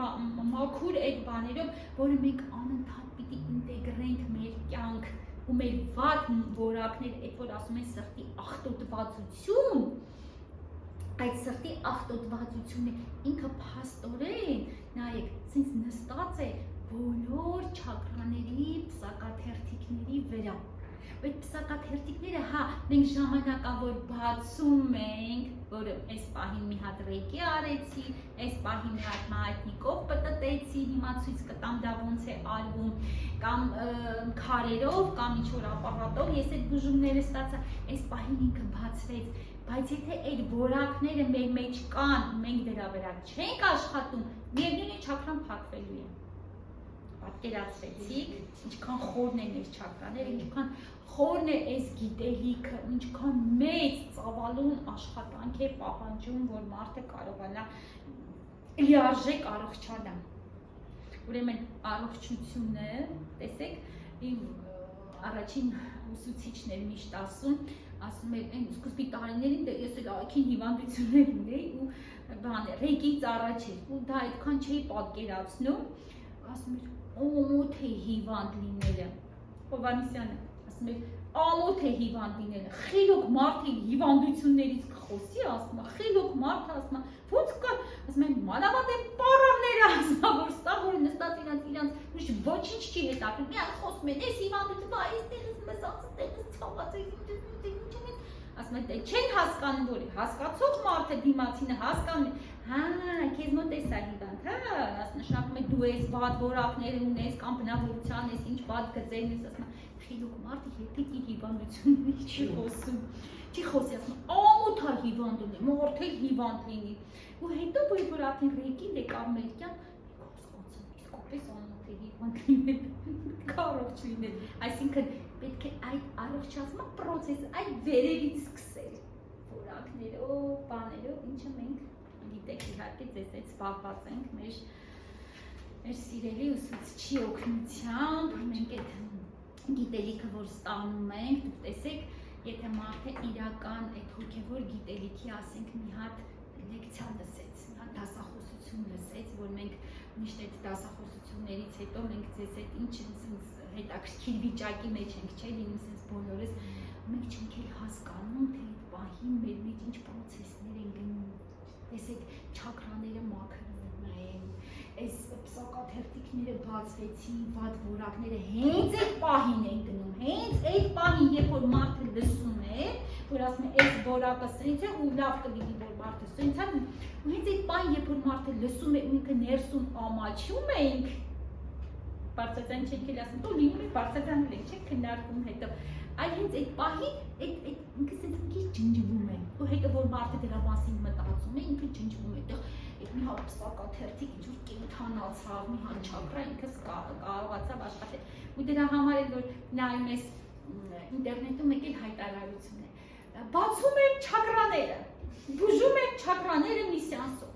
մաքուր այդ բաներով, որը մենք անընդհատ պիտի ինտեգրենք մեր կյանք ու մեր վատ որակներ, այդ որ ասում են սրտի աղտոտվածություն, այդ սրտի աղտոտվածությունը ինքը փաստորեն, նայեք, ցինց նստած է բոլոր չակրաների պսակաթերթիկների վրա։ Այդ պսակաթերթիկները, հա, մենք ժամանակավոր բացում ենք, որ այս պահին մի հատ ռեյկի արեցի, այս պահին մի հատ մահատնիկով պտտեցի, հիմա ցույց կտամ դա ոնց է արվում, կամ քարերով, կամ ինչ-որ ապարատով, ես այդ բուժումները ստացա, այս պահին ինքը բացվեց, բայց եթե այդ որակները մեր մեջ կան, մենք դրա վրա չենք աշխատում, միևնույն է չակրան փակվելու է։ պատկերացրեցիք, ինչքան խորն են այս չակրաները, ինչքան խորն է այս գիտելիքը, ինչքան մեծ ծավալուն աշխատանք է պահանջում, որ մարդը կարողանա լիարժեք առողջանա։ Ուրեմն առողջությունը, տեսեք, իմ առաջին ուսուցիչն էր միշտ ասում էր, այն սկզբի տարիներին ես էլ ակին հիվանդություններ ունեի ու ռեգից առաջ էր, ու դա այդքան չէի պատկերացնում, ասում էր, ամոթ է հիվանդ լինելը, Հովհաննիսյանը, ասում էր, ամոթ է հիվանդ լինելը, խելոք մարդը հիվանդություններից կխոսի, ասում է, խելոք մարդը, ասում է, ոնց կա, ասում են, մանավանդ են պարավները, ասում է, որ սա որ նստած իրանց ոչինչ չի հետաքրքրում, միան խոսում են, այս հիվանդությունը, այս տեղից մեզ ասում ցաված է, ասում են, չեն հասկանում, որ հասկացող մարդը դիմացինը հասկանում է, հա, քեզ մոտ է սա հիվանդ, հա, նշանակում է դու ես վատ որակներ ունես կամ բնավորության ես, ինչ վատ գծեր ես, ասում է, խելոք մարդը եթե իր հիվանդությունների չի խոսում, չի խոսի, ասում է, ամոթ է հիվանդ ունի, մարդը հիվանդ լինի, ու հետո որ արդեն ռեգին եկավ մեր կյան, իսկապես ամոթ է հիվանդ լինել, առողջ լինել, այսինքն պետք է այդ առողջացման պրոցեսը այդ վերևից սկսել, որակներով, բաներով, ինչը մենք գիտեք իհարկե ձեզ այդ զբաղված ենք մեր սիրելի ուսուցչի օգնությամբ, մենք այդ գիտելիքը որ ստանում ենք, դուք տեսեք, եթե մարդը իրական այդ հոգևոր գիտելիքի ասենք մի հատ լեկցիա լսեց, մի հատ դասախոսություն լսեց, որ մենք միշտ այդ դասախոսություններից հետո մենք ձեզ այդ ինչ հետաքրքիր վիճակի մեջ ենք, չէ, լինում sense բոլորս, մենք չենք էլ հասկանում, թե այդ պահին մեր մեջ ինչ պրոցեսներ են գնում, տեսեք, չակրաները մաքրվում են, այս պսակաթերթիկները բացվեցին, վատ որակները հենց այդ պահին են գնում, հենց այդ պահին, երբ որ մարդը լսում է, որ ասում է, այս որակը սենց է ու լավ կլինի, որ մարդը սենց է, ու հենց այդ պահին, երբ որ մարդը լսում է ու ինքը ներսում ամաչում ենք, բարձրացան չենք էլ ասում, դու լինում է բարձրացան ենք, չեք քննարկում հետո, այլ հենց այդ պահին, ինքը սենց մի քիչ ջնջվում է, ու հետո որ մարդը դրա մասին մտածում է, ինքը ջնջվում է, մի հատ պսակաթերթիկ ինչ-որ կենդանացավ, մի հատ չակրա ինքս կարողացավ աշխատել, ու դրա համար էլ որ նայում ես ինտերնետում մեկ էլ հայտարարություն է, բացում եմ չակրաները, բուժում եմ չակրաները մի սեանսով,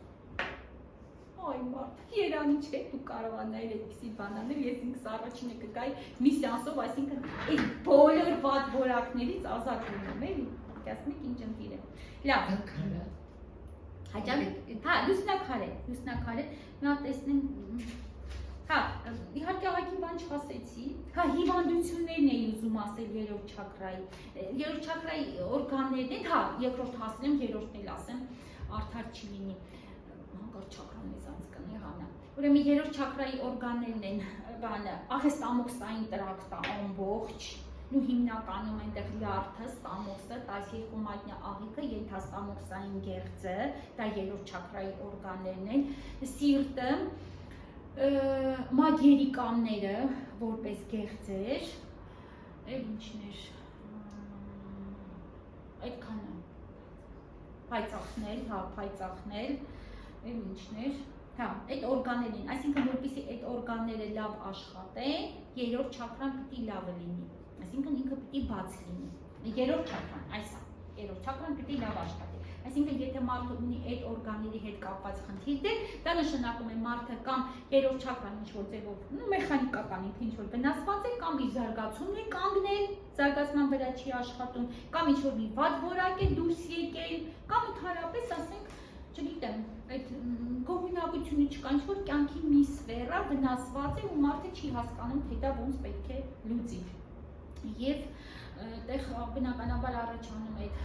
այ մարդ, երանի չէ, դու կարողանայր այդպիսի բանանել, ես ինքս առաջինը կգայի մի սեանսով, այսինքն այդ բոլոր վատ որակներից ազատ լինում էլի, ասում եք ինչ ընտիր է, լավ, հա, լուսնակար է, մի հատ տեսնեմ, հա, իհարկե աղակին բան չասեցի, հա, հիվանդություններն էի ուզում ասել երրորդ չակրայի օրգաններն են, հա, երկրորդ հասնեմ, երրորդն էլ ասեմ, արդար չի լինի, հանկարծ չակրան մեզ անցկանի հանա, ուրեմն երրորդ չակրայի օրգաններն են, բանը, աղեստամոքսային տրակտը ամբողջ, ու հիմնականում այնտեղ լյարդը, ստամոքսը, 12 մատնյա աղիքը, ենթաստամոքսային գեղձը, դա երրորդ չակրայի օրգաններն են, սիրտը, մագերիկամները, որպես գեղձեր, էլ ինչներ, այդքանը, փայծաղներ, հա, փայծաղներ, էլ ինչներ, հա, այդ օրգաններն, այսինքն որպեսզի այդ օրգանները լավ աշխատեն, երրորդ չակրան պիտի լավը լինի, այսինքն ինքը պիտի բաց լինի, երրորդ չակրան, այս է, երրորդ չակրան պիտի լավ աշխատի, այսինքն եթե մարդը ունի այդ օրգանների հետ կապված խնդիրներ, դա նշանակում է մարդը կամ երրորդ չակրան ինչ-որ ձևով, մեխանիկական ինքը ինչ-որ վնասված է, կամ իր զարգացումն է կանգնել, զարգացման վրա չի աշխատում, կամ ինչ-որ մի վատ որակ է դուրս եկել, կամ ընդհանրապես ասենք, չգիտեմ, այդ գոհունակությունը չկա, ինչ-որ կյանքի մի սֆերա վնասված է ու մարդը չի հասկանում, թե դա ոնց պետք է լուծի։ Եվ այդտեղ բնականաբար առաջանում այդ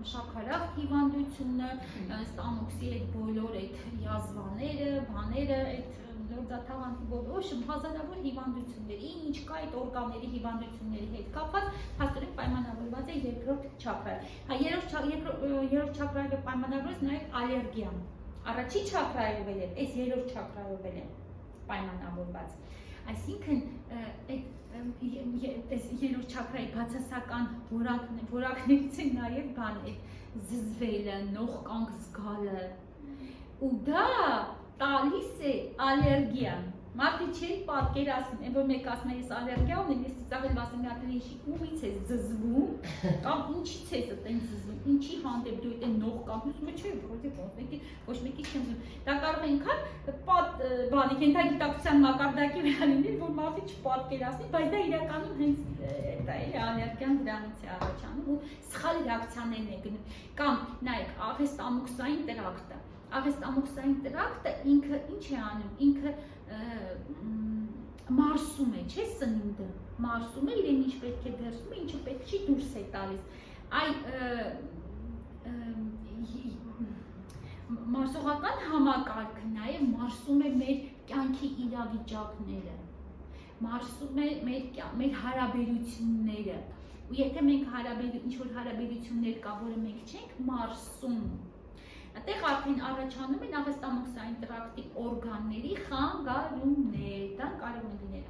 շաքարախտ հիվանդությունը, ստամոքսի այդ բոլոր այդ յազվաները, բաները, այդ լորձաթաղանթի ոչմ հազարավոր հիվանդություններ, ինչ կա այդ օրգանների հիվանդությունների հետ կապված, փաստորեն պայմանավորված է երկրորդ չակրայով։ Հա, երրորդ չակրայով պայմանավորված նաև ալերգիան։ Առաջին չակրայով էլ է, այս երրորդ չակրայով էլ է պայմանավորված։ Այսինքն այս երրորդ չակրայի բացասական որակներից է նաև բան է զզվելը, նողկանք զգալը, ու դա տալիս է ալերգիան, Մարդը չի պատկերացնում, այն որ մեկ ասում է ես ալերգիա ունեմ, ես ծիծաղել ասեմ մի ումից ես ձզվում, կամ ինչից ես այդտեն ձզվում, ինչի հանդեպ դու այդտեն նող կամ ուզում չէ, ոչ մեկի չեմ ուզում։ Դա կարող է ինքան բանի կենթագիտակցության մակարդակի վրա լինել, որ մարդը չպատկերացնի, բայց դա իրականում հենց դա է ալերգիան դրանից է առաջանում ու սխալ ռեակցիաներն է գնում։ Կամ նայեք, աղեստամոքսային տրակտը։ Աղեստամոքսային տրակտը ինքը ինչ է անում, ինքը մարսում է, չէ՞ սնունդը, մարսում է իրեն ինչ պետք է դրսում է, ինչը պետք չի դուրս է տալիս։ Այ մարսողական համակարգը նաև մարսում է մեր կյանքի իրավիճակները, մարսում է մեր հարաբերությունները, ու եթե մենք ինչ-որ հարաբերություններ կա, որը մենք չենք մարսում, այդտեղ արդեն առաջանում են աղեստամոքսային տրակտի օրգանների խանգարումներ, դա կարող է լինել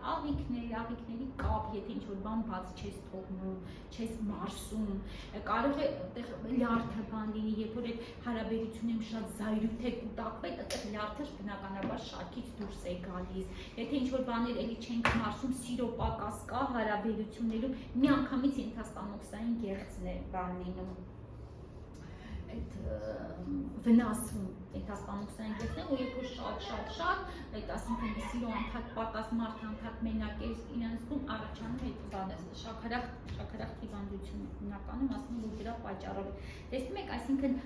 աղիքների կապ, եթե ինչ-որ բան բաց չես թողնում, չես մարսում, կարող է այդտեղ լյարդը բան լինի, երբ որ այդ հարաբերությունում շատ զայրույթ է կուտակվել, այդտեղ լյարդը բնականաբար շարքից դուրս է գալիս, եթե ինչ-որ բաներ էլի չենք մարսում, սիրո պակաս կա հարաբերություններում, միանգամից ենթաստամոքսային գեղձն է բան լինում այդ վնասում ենթաստամոքսային գեղձն ու երբ որ շատ այդ ասինքն սիրո անթակ պակաս մարդ անթակ մենակ է իրեն զգում առաջանում է այդ բանը շաքարախ հիվանդությունը հիմնականում ասում են որ դրա պատճառով է տեսնում եք այսինքն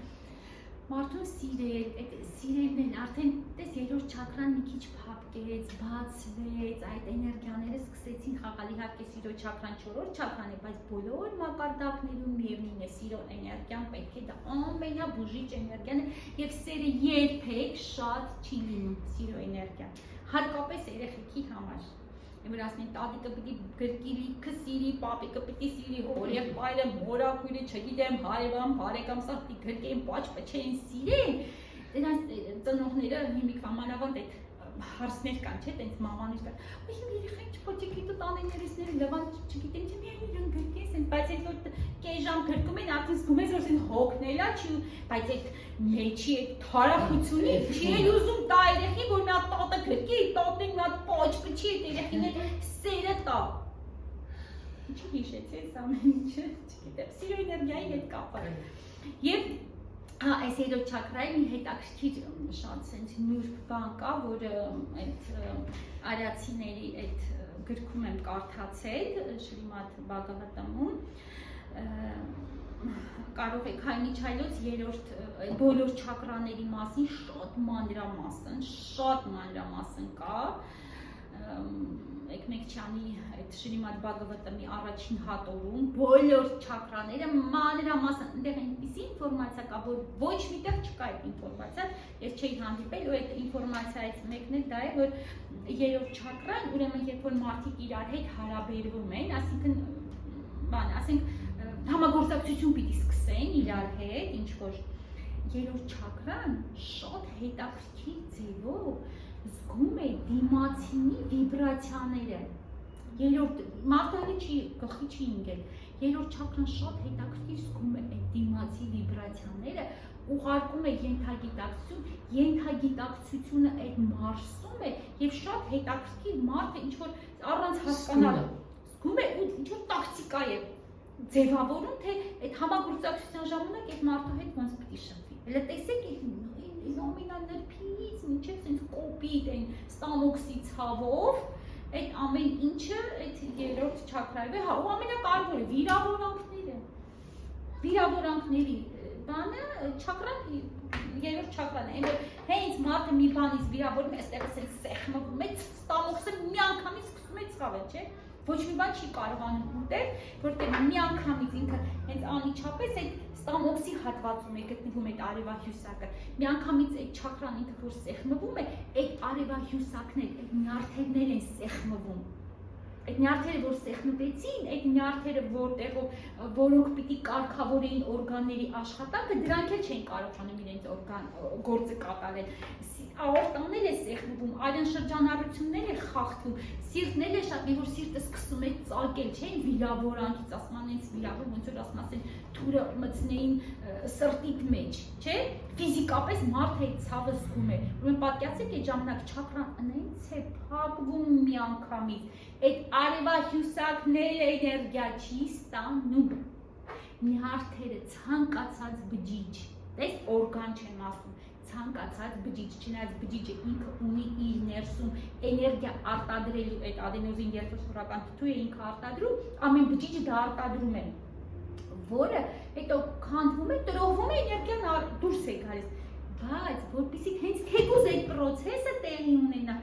մարդուն սիրելն են արդեն տես երրորդ չակրան մի քիչ փափկեց, բացվեց, այդ էներգիաները սկսեցին խաղալ, իհարկե սիրո չակրան չորրորդ չակրան է, բայց բոլոր մակարդակներում միևնույն է սիրո էներգիան պետք է դա ամենաբուժիչ էներգիան է եւ սերը երբեք շատ չի լինում սիրո էներգիան, հատկապես երեխեքի համար։ Որ ասում են տատիկը պիտի գրկի լիքը սիրի, պապիկը պիտի սիրի, հորեղբայրը, մորաքույրը, չգիտեմ, հարևան, բարեկամ սաղտի գրկեն, պաճ-պչեն սիրեն, դրանց ծնողները հիմիկվա մանավանդ այդ հարցներ կան, չէ, տենց մամաներ կան, ու իմ երեխային չպոճիկիտը տանեներիսները լավան չգիտեմ, չէ միայն իրան գրկեն սենց, բայց այդ որ կես ժամ գրկում են, արդեն զգում ես, որ սեն հոգնելա չի, բայց այդ մեջի այդ թարախությունից չի էլ ուզում տա երեխին, որ մի հատ տատը գրկի, տատեն մի հատ պոճ-պչի այդ երեխին էլ սերը տա։ Ինչի հիշեցի այս ամեն ինչը, չգիտեմ, սիրո էներգիայի հետ կապը։ Եվ այս երրորդ չակրայի մի հետաքրքիր շատ սենց նուրբ բան կա, որ այդ արիացիների այդ գրքում եմ կարդացել Շրիմադ Բհագավատամում, կարող եք հայնիչայլոց երրորդ բոլոր չակրաների մասին շատ մանրամասն կա, Էկմեկչյանի այդ Շրիմադ Բհագավատամի առաջին հատորում բոլոր չակրաները մանրամասն այնտեղ այնպիսի ինֆորմացիա կա, որ ոչ միտեղ չկա այդ ինֆորմացիա, ես չէի հանդիպել ու այդ ինֆորմացիայից մեկն է դա է, որ երրորդ չակրան, ուրեմն երբ որ մարդիկ իրար հետ հարաբերվում են, ասինքն ասենք համագործակցություն պիտի սկսեն իրար հետ, ինչ որ երրորդ չակրան շատ հետաքրքիր ձևով զգում է դիմացինի վիբրացիաները, մարդը գլխի չի ընկել, երրորդ չակրան շատ հետաքրքիր զգում է այդ դիմացի վիբրացիաները, ուղարկում է ենթագիտակցությունը այդ մարսում է և շատ հետաքրքիր մարդը ինչ-որ առանց հասկանալը զգում է ու ինչ-որ տակտիկա է ձևավորում, թե այդ համագործակցության ժամանակ այդ մարդու հետ ոնց պիտի շփվի, հələ տեսեք ամենանրբից մինչև սենց կոպիտ են ստամոքսի ցավով, այդ ամեն ինչը այդ երրորդ չակրայով է, ու ամենակարևորը վիրավորանքների բանը չակրան, երրորդ չակրան է, որ հենց մարդը մի բանից վիրավորում է, այստեղ սենց սեղմվում է, ստամոքսը միանգամից սկսում է ցավել, չէ, ոչ մի բան չի կարողանում ուտել, որտեղ միանգամից ինքը հենց անիչապես այդ ստամոքսի հատվածում է գտնվում այդ արևահյուսակը, միանգամից այդ չակրան ինքը որ սեղմվում է, այդ արևահյուսակներ, այդ նյարդերներ են սեղմվում, այդ նյարդերը որ սեղմվեցին, այդ նյարդերը որոնք պիտի կարգավորեին օրգանների աշխատանքը, դրանք էլ չեն կարողանում իրենց գործը կատարել, աորտաներ է սեղմվում, այլն շրջանառություններ է խախտվում, սիրտներ է շատ, մի որ սիրտը սկսում է ծալկել, չէ, վիրավորանքից, ասում են հենց վիրավոր, ոնց որ ասում ասեն, թուրը մտցնեին սրտիդ մեջ, չէ, ֆիզիկապես մարդը այդ ցավը զգում է։ Ուրեմն պատկերացրեք այդ ժամանակ չակրան այնց է փակվում միանգամից։ Այդ արևահյուսակները էներգիա չի ստանում։ Նյարդերը ցանկացած բջիջ, դες օրգան չեմ ասում, ցանկացած բջիջ, չնայած բջիջը ինքը ունի իր ներսում էներգիա արտադրելու, այդ ադենոզին երթոսորական թթու է ինքը արտադրում, ամեն բջիջը դա արտադրում է, որը հետո քանդվում է, տրոհվում է, էներգիան դուրս է գալիս, բայց որպեսզի հենց թեկուզ այդ process-ը տեղի ունենա,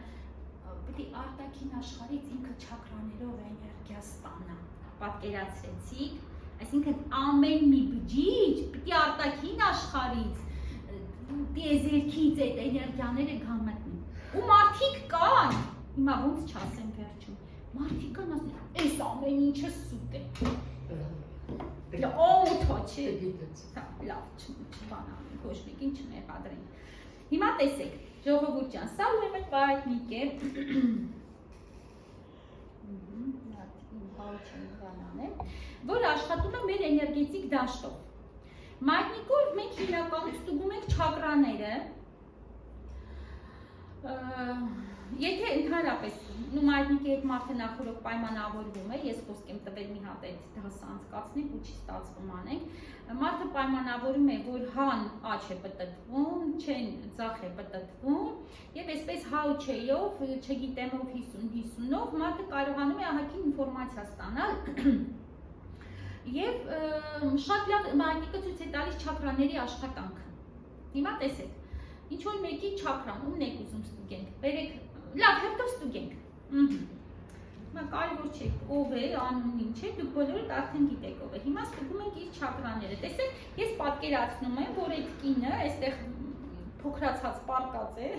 պետք է արտաքին աշխարհից ինքը չակրաներով էներգիա ստանա, պատկերացրեցիք, այսինքն ամեն մի բջիջ պետք է արտաքին աշխարհից տիեզերքից այդ էներգիաները գան մտնեն։ Ու մարդիկ կան, հիմա ոնց չասեմ վերջում, մարդիկ կան ասում, այս ամեն ինչը սուտ է։ Օթո չէ։ Լավ, չբանանք, ոչ մեկին չմեղադրենք։ Հիմա տեսեք, ժողովուրդ ջան, սա ուրեմն մայտնիկ է։ Որ աշխատում է մեր էներգետիկ դաշտով։ Մայտնիկով մենք հիմնականում ստուգում ենք չակրաները, եթե ընդհանրապես մայտնիկի հետ մարդը նախորդ պայմանավորվում է, ես խոսք եմ տվել մի հատ այդ դասը անցկացնենք ու չի ստացվում անենք, մարդը պայմանավորում է, որ հան աչ է պտտվում, չեն ձախ է պտտվում, եւ այսպես հա ու չէյով, չգիտեմ ով 50-50-ով, մարդը կարողանում է ահագին ինֆորմացիա ստանալ եւ շատ լավ մայտնիկը ցույց է տալիս չակրաների աշխատանքը։ Հիմա տեսեք, ինչ որ մեկի չակրան, ումն եք ուզում ստուգենք, բերեք, լավ, հետո ստուգենք։ Հիմա կարևոր չէ, ով է, անունն ինչ է, դուք բոլորդ արդեն գիտեք ով է։ Հիմա ստուգում ենք իր չակրաները։ Տեսեք, ես պատկերացնում եմ, որ այդ կինը այստեղ փոքրացած պարկած է,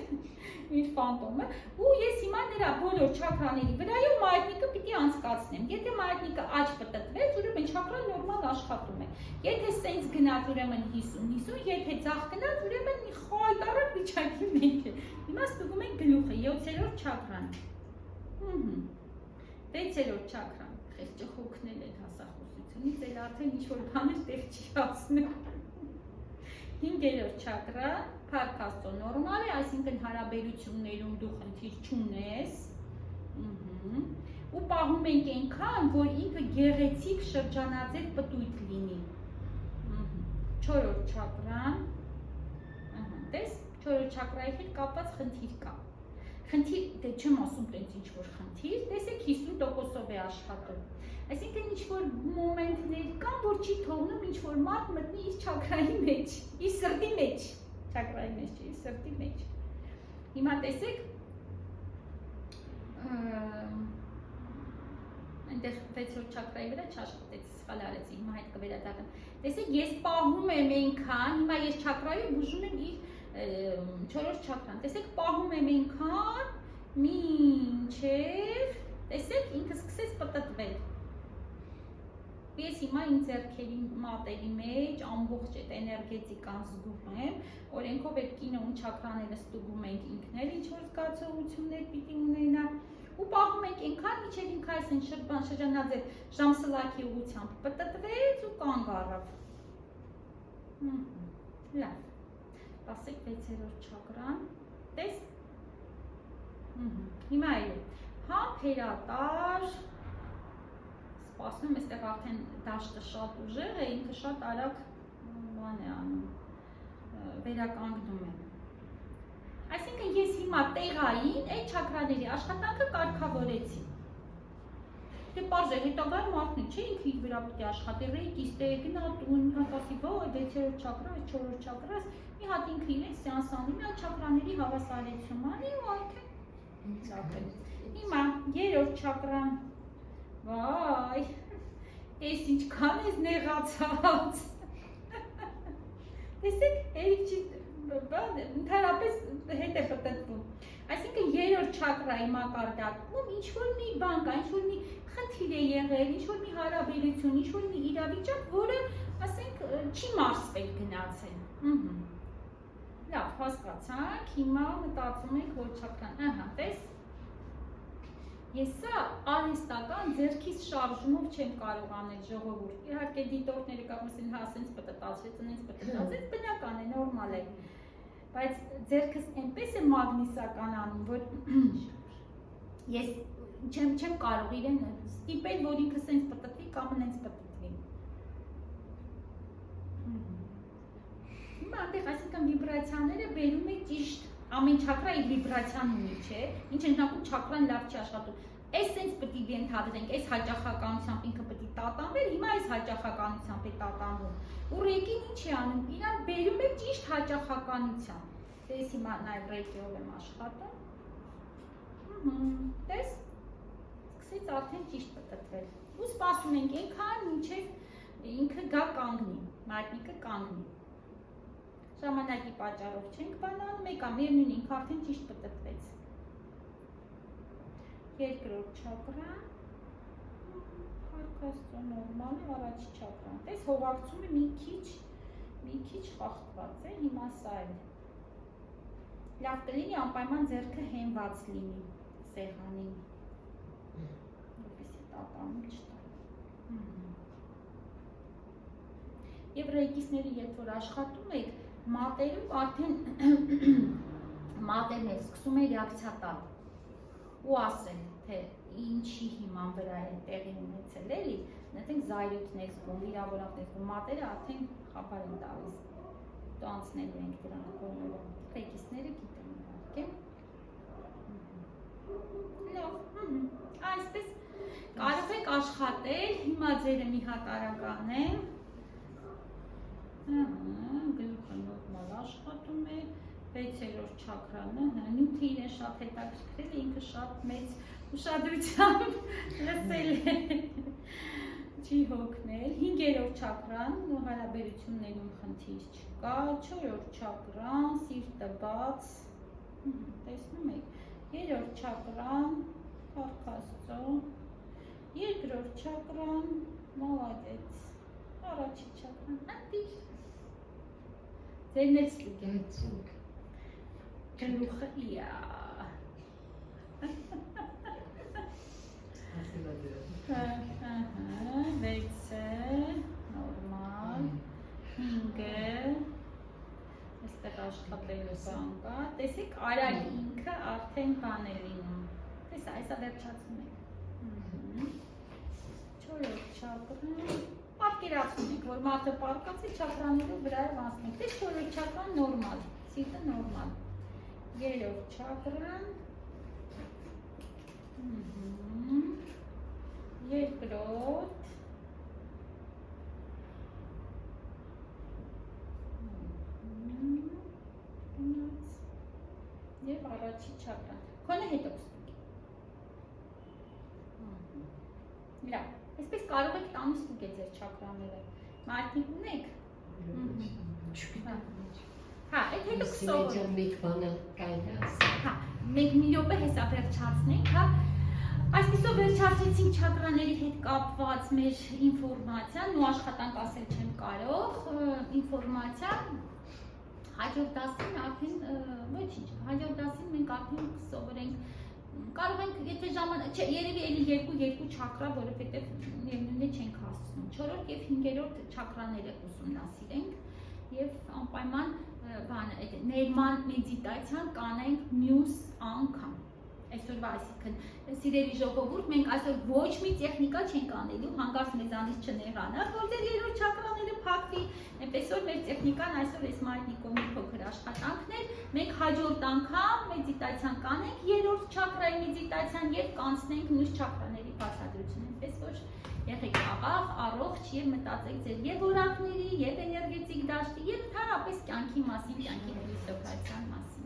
իր ֆանտոմը, ու ես հիմա նրա բոլոր չակրաների վրայով մայտնիկը պիտի անցկացնեմ։ Եթե մայտնիկը աչ պտտվեց, ուրեմն չակրան նորմալ աշխատում է։ Եթե սենց գնաց, ուրեմն 50-50, եթե ձախ գնաց, ուրեմն խայտարակ վիճակի մեջ է։ Հիմա ստուգում ենք գլուխը, 7-րդ չակրան։ 6-րդ չակրան, խեղճը խոքնել է հասախոսությունից, էլ արդեն ինչ-որ բաներ տեղ չի ասնում։ 5-րդ չակրան, Փառք Աստծո նորմալ է, այսինքն հարաբերություններում դու խնդիր չունես, ու պահում ենք այնքան, որ ինքը գեղեցիկ շրջանաձև պտույտ լինի։ 4-րդ չակրան, տես, 4-րդ չակրայի հետ կապված խնդիր կա։ Խնդիր, դե չեմ ասում տենց ինչ-որ խնդիր, տեսեք 50%-ով է աշխատում։ Այսինքն ինչ-որ մոմենտներ կան, որ չի թողնում ինչ-որ մարդ մտնի իր չակրայի մեջ, իր սրտի մեջ, չակրայի մեջ չէ, իր սրտի մեջ։ Հիմա տեսեք, այնտեղ 6-րդ չակրայի վրա չաշխատեց, սխալ արեցի, հիմա հետ կվերադառնամ։ Տեսեք, ես պահում եմ այնքան, հիմա ես չակրայով բուժում եմ իր 4-րդ չակրան, տեսեք, պահում եմ այնքան, մինչև, տեսեք, ինքը սկսեց պտտվել։ Ես հիմա իմ ձեռքերի մատերի մեջ ամբողջ այդ էներգետիկան զգում եմ, օրենքով այդ կինը ում չակրաները ստուգում ենք ինքն էլ ինչ-որ զգացողություններ պիտի ունենա, ու պահում ենք այնքան, մինչև ինքը այսեն շրջանաձև ժամսլաքի ուղղությամբ պտտվեց ու կանգ առավ։ Լավ, ասեք 6-րդ չակրան, տես, հիմա այլ է, համբերատար, սպասում եմ, այստեղ արդեն դաշտը շատ ուժեղ է, ինքը շատ արագ բան է անում, վերականգնում է։ Այսինքն ես հիմա տեղային այդ չակրաների աշխատանքը կարգավորեցի։ Դե պարզ է, հետագայում արդեն չէ, ինքը իր վրա պետք է աշխատի, ռեյկիստ է, գնա տուն, ասի, ոյ, 6-րդ չակրա, 4-րդ չակրաս, մի հատ ինքը իրեն սեանս անում, մի հատ չակրաների հավասարեցում անի ու արդեն ծաղել։ Հիմա 3-րդ չակրան, վայ, ես ինչքան ես նեղացած, տեսեք, էլիք չի, ընդհանրապես հետ է պտտվում, այսինքն 3-րդ չակրայի մակարդակում ինչ-որ մի բան կա, ինչ-որ մի խնդիր է եղել, ինչ-որ մի հարաբերություն, ինչ-որ մի իրավիճակ, որը, ասենք, չի մարսվել գնացել, լավ, հասկացանք, հիմա մտածում ենք, որ չակրան, ահա, տես, Ես սա արհեստական ձեռքից շարժումով չեմ կարող անել ժողովուրդ։ Իհարկե դիտորդները կարող են հա ասենց պտտացրեց, այնպես պտտացեց, բնական է, նորմալ է։ Բայց ձեռքս այնպես է մագնիսական անում, որ ես չեմ կարող իրեն ստիպել, որ ինքը սենց պտտվի կամ նենց պտտվի։ Հիմա այնտեղ այսինքն վիբրացիաները բերում է ճիշտ ամեն չակրա իր վիբրացիան ունի, չէ՞։ Ինչ ընդհանուր չակրան լավ չի աշխատում։ Այս սենց պետք է ենթադրենք, այս հաճախականությամբ ինքը պետք է տատանվեր, հիմա այս հաճախականությամբ է տատանվում։ Ու ռեյկին ինչ է անում, իրան բերում է ճիշտ հաճախականությամբ։ Տես հիմա նաև ռեյկիով եմ աշխատում։ Տես, սկսեց արդեն ճիշտ պտտվել։ Ու սպասում ենք այնքան, մինչև ինքը գա կանգնի, մատնիկը կանգնի։ Ժամանակի պատճառով չենք բանանում, եկա միևնույն ինքը արդեն ճիշտ պտտվեց։ Երկրորդ չակրան, Փառք նորմալ է, առաջի չակրան։ Տես հողակցումը մի քիչ խախտված է, հիմա սա է։ Լավ կլինի անպայման ձեռքը հենված լինի սեղանին։ Որպեսզի տատանում չտա։ Եվ ռեյկիստները երբ որ աշխատում եք, մատերում արդեն մատերն է սկսում է ռեակցիա տալ ու ասել, թե ինչի հիման վրա է տեղի ունեցել էլի, նետենք զայրույթն է զգում, վիրավորանքն է զգում, մատերը արդեն խաբար են տալիս, դու անցնելու ենք դրանք կողմերով, ռեյկիստները գիտեն իհարկե։ Լավ, այսպես կարող եք աշխատել, հիմա ձերը մի հատ արականեմ, գլուխը նորմալ աշխատում է, 6-րդ չակրանը, նյութը իրեն շատ հետաքրքրել է, ինքը շատ մեծ ուշադրությամբ լսել է, չի հոգնել, 5-րդ չակրան, հարաբերություններում խնդիր չկա, 4-րդ չակրան, սիրտը բաց, տեսնում եք, 3-րդ չակրան, Փառք Աստծո, 2-րդ չակրան, մալադեց, առաջի չակրան, ատիր, ձերն էլ ստուգենք, գլուխը իա, վեցը, նորմալ, 5-ը, այստեղ աշխատելու բան կա, տեսեք արագ ինքը արդեն բան է լինում, տեսա, այսա վերջացում ենք, 4-րդ չակրան, պատկերացնում ենք, որ մարդը պարկած է չակրաներով վրայով անցնենք, տես 4-րդ չակրան նորմալ, սիրտը նորմալ, 3-րդ չակրան, երկրորդ, և առաջի չակրան, քոնը հետո կստուգի, լավ, այսպես կարող եք տանը ստուգել ձեր չակրաները, մարդիկ ունեք, հա, այդ հետո կսովորում, մենք մի րոպե հեսա վերջացնենք, հա, այսպիսով վերջացրեցինք չակրաների հետ կապված մեր ինֆորմացիան, ու աշխատանք ասել չեմ կարող, ինֆորմացիա, հաջորդ դասին արդեն, ոչինչ, հաջորդ դասին մենք արդեն կսովորենք, կարող ենք, եթե ժամանակ, չէ, երևի էլի երկու չակրա, որովհետև միևնույն է չենք հասցնում, 4-րդ և 5-րդ չակրաները ուսումնասիրենք և անպայման ներման մեդիտացիան կանենք մյուս անգամ, այսօրվա այսինքն սիրելի ժողովուրդ, մենք այսօր ոչ մի տեխնիկա չենք անելու, հանկարծ մեզանից չնեղանա, որ ձեր երրորդ չակրաները փակվի, այնպես որ մեր տեխնիկան այսօր այս մատնիկով մի փոքր աշխատանքն էր, մենք հաջորդ անգամ մեդիտացիան կանենք, երրորդ չակրայի մեդիտացիան և կանցնենք մյուս չակրաների բացատրություն, այնպես որ եղեք աղաղ, առողջ և մտածեք ձեր և որակների, և էներգետիկ դաշտի, և ընդհանրապես կյանքի մասին, կյանքի փիլիսոփայության մասին։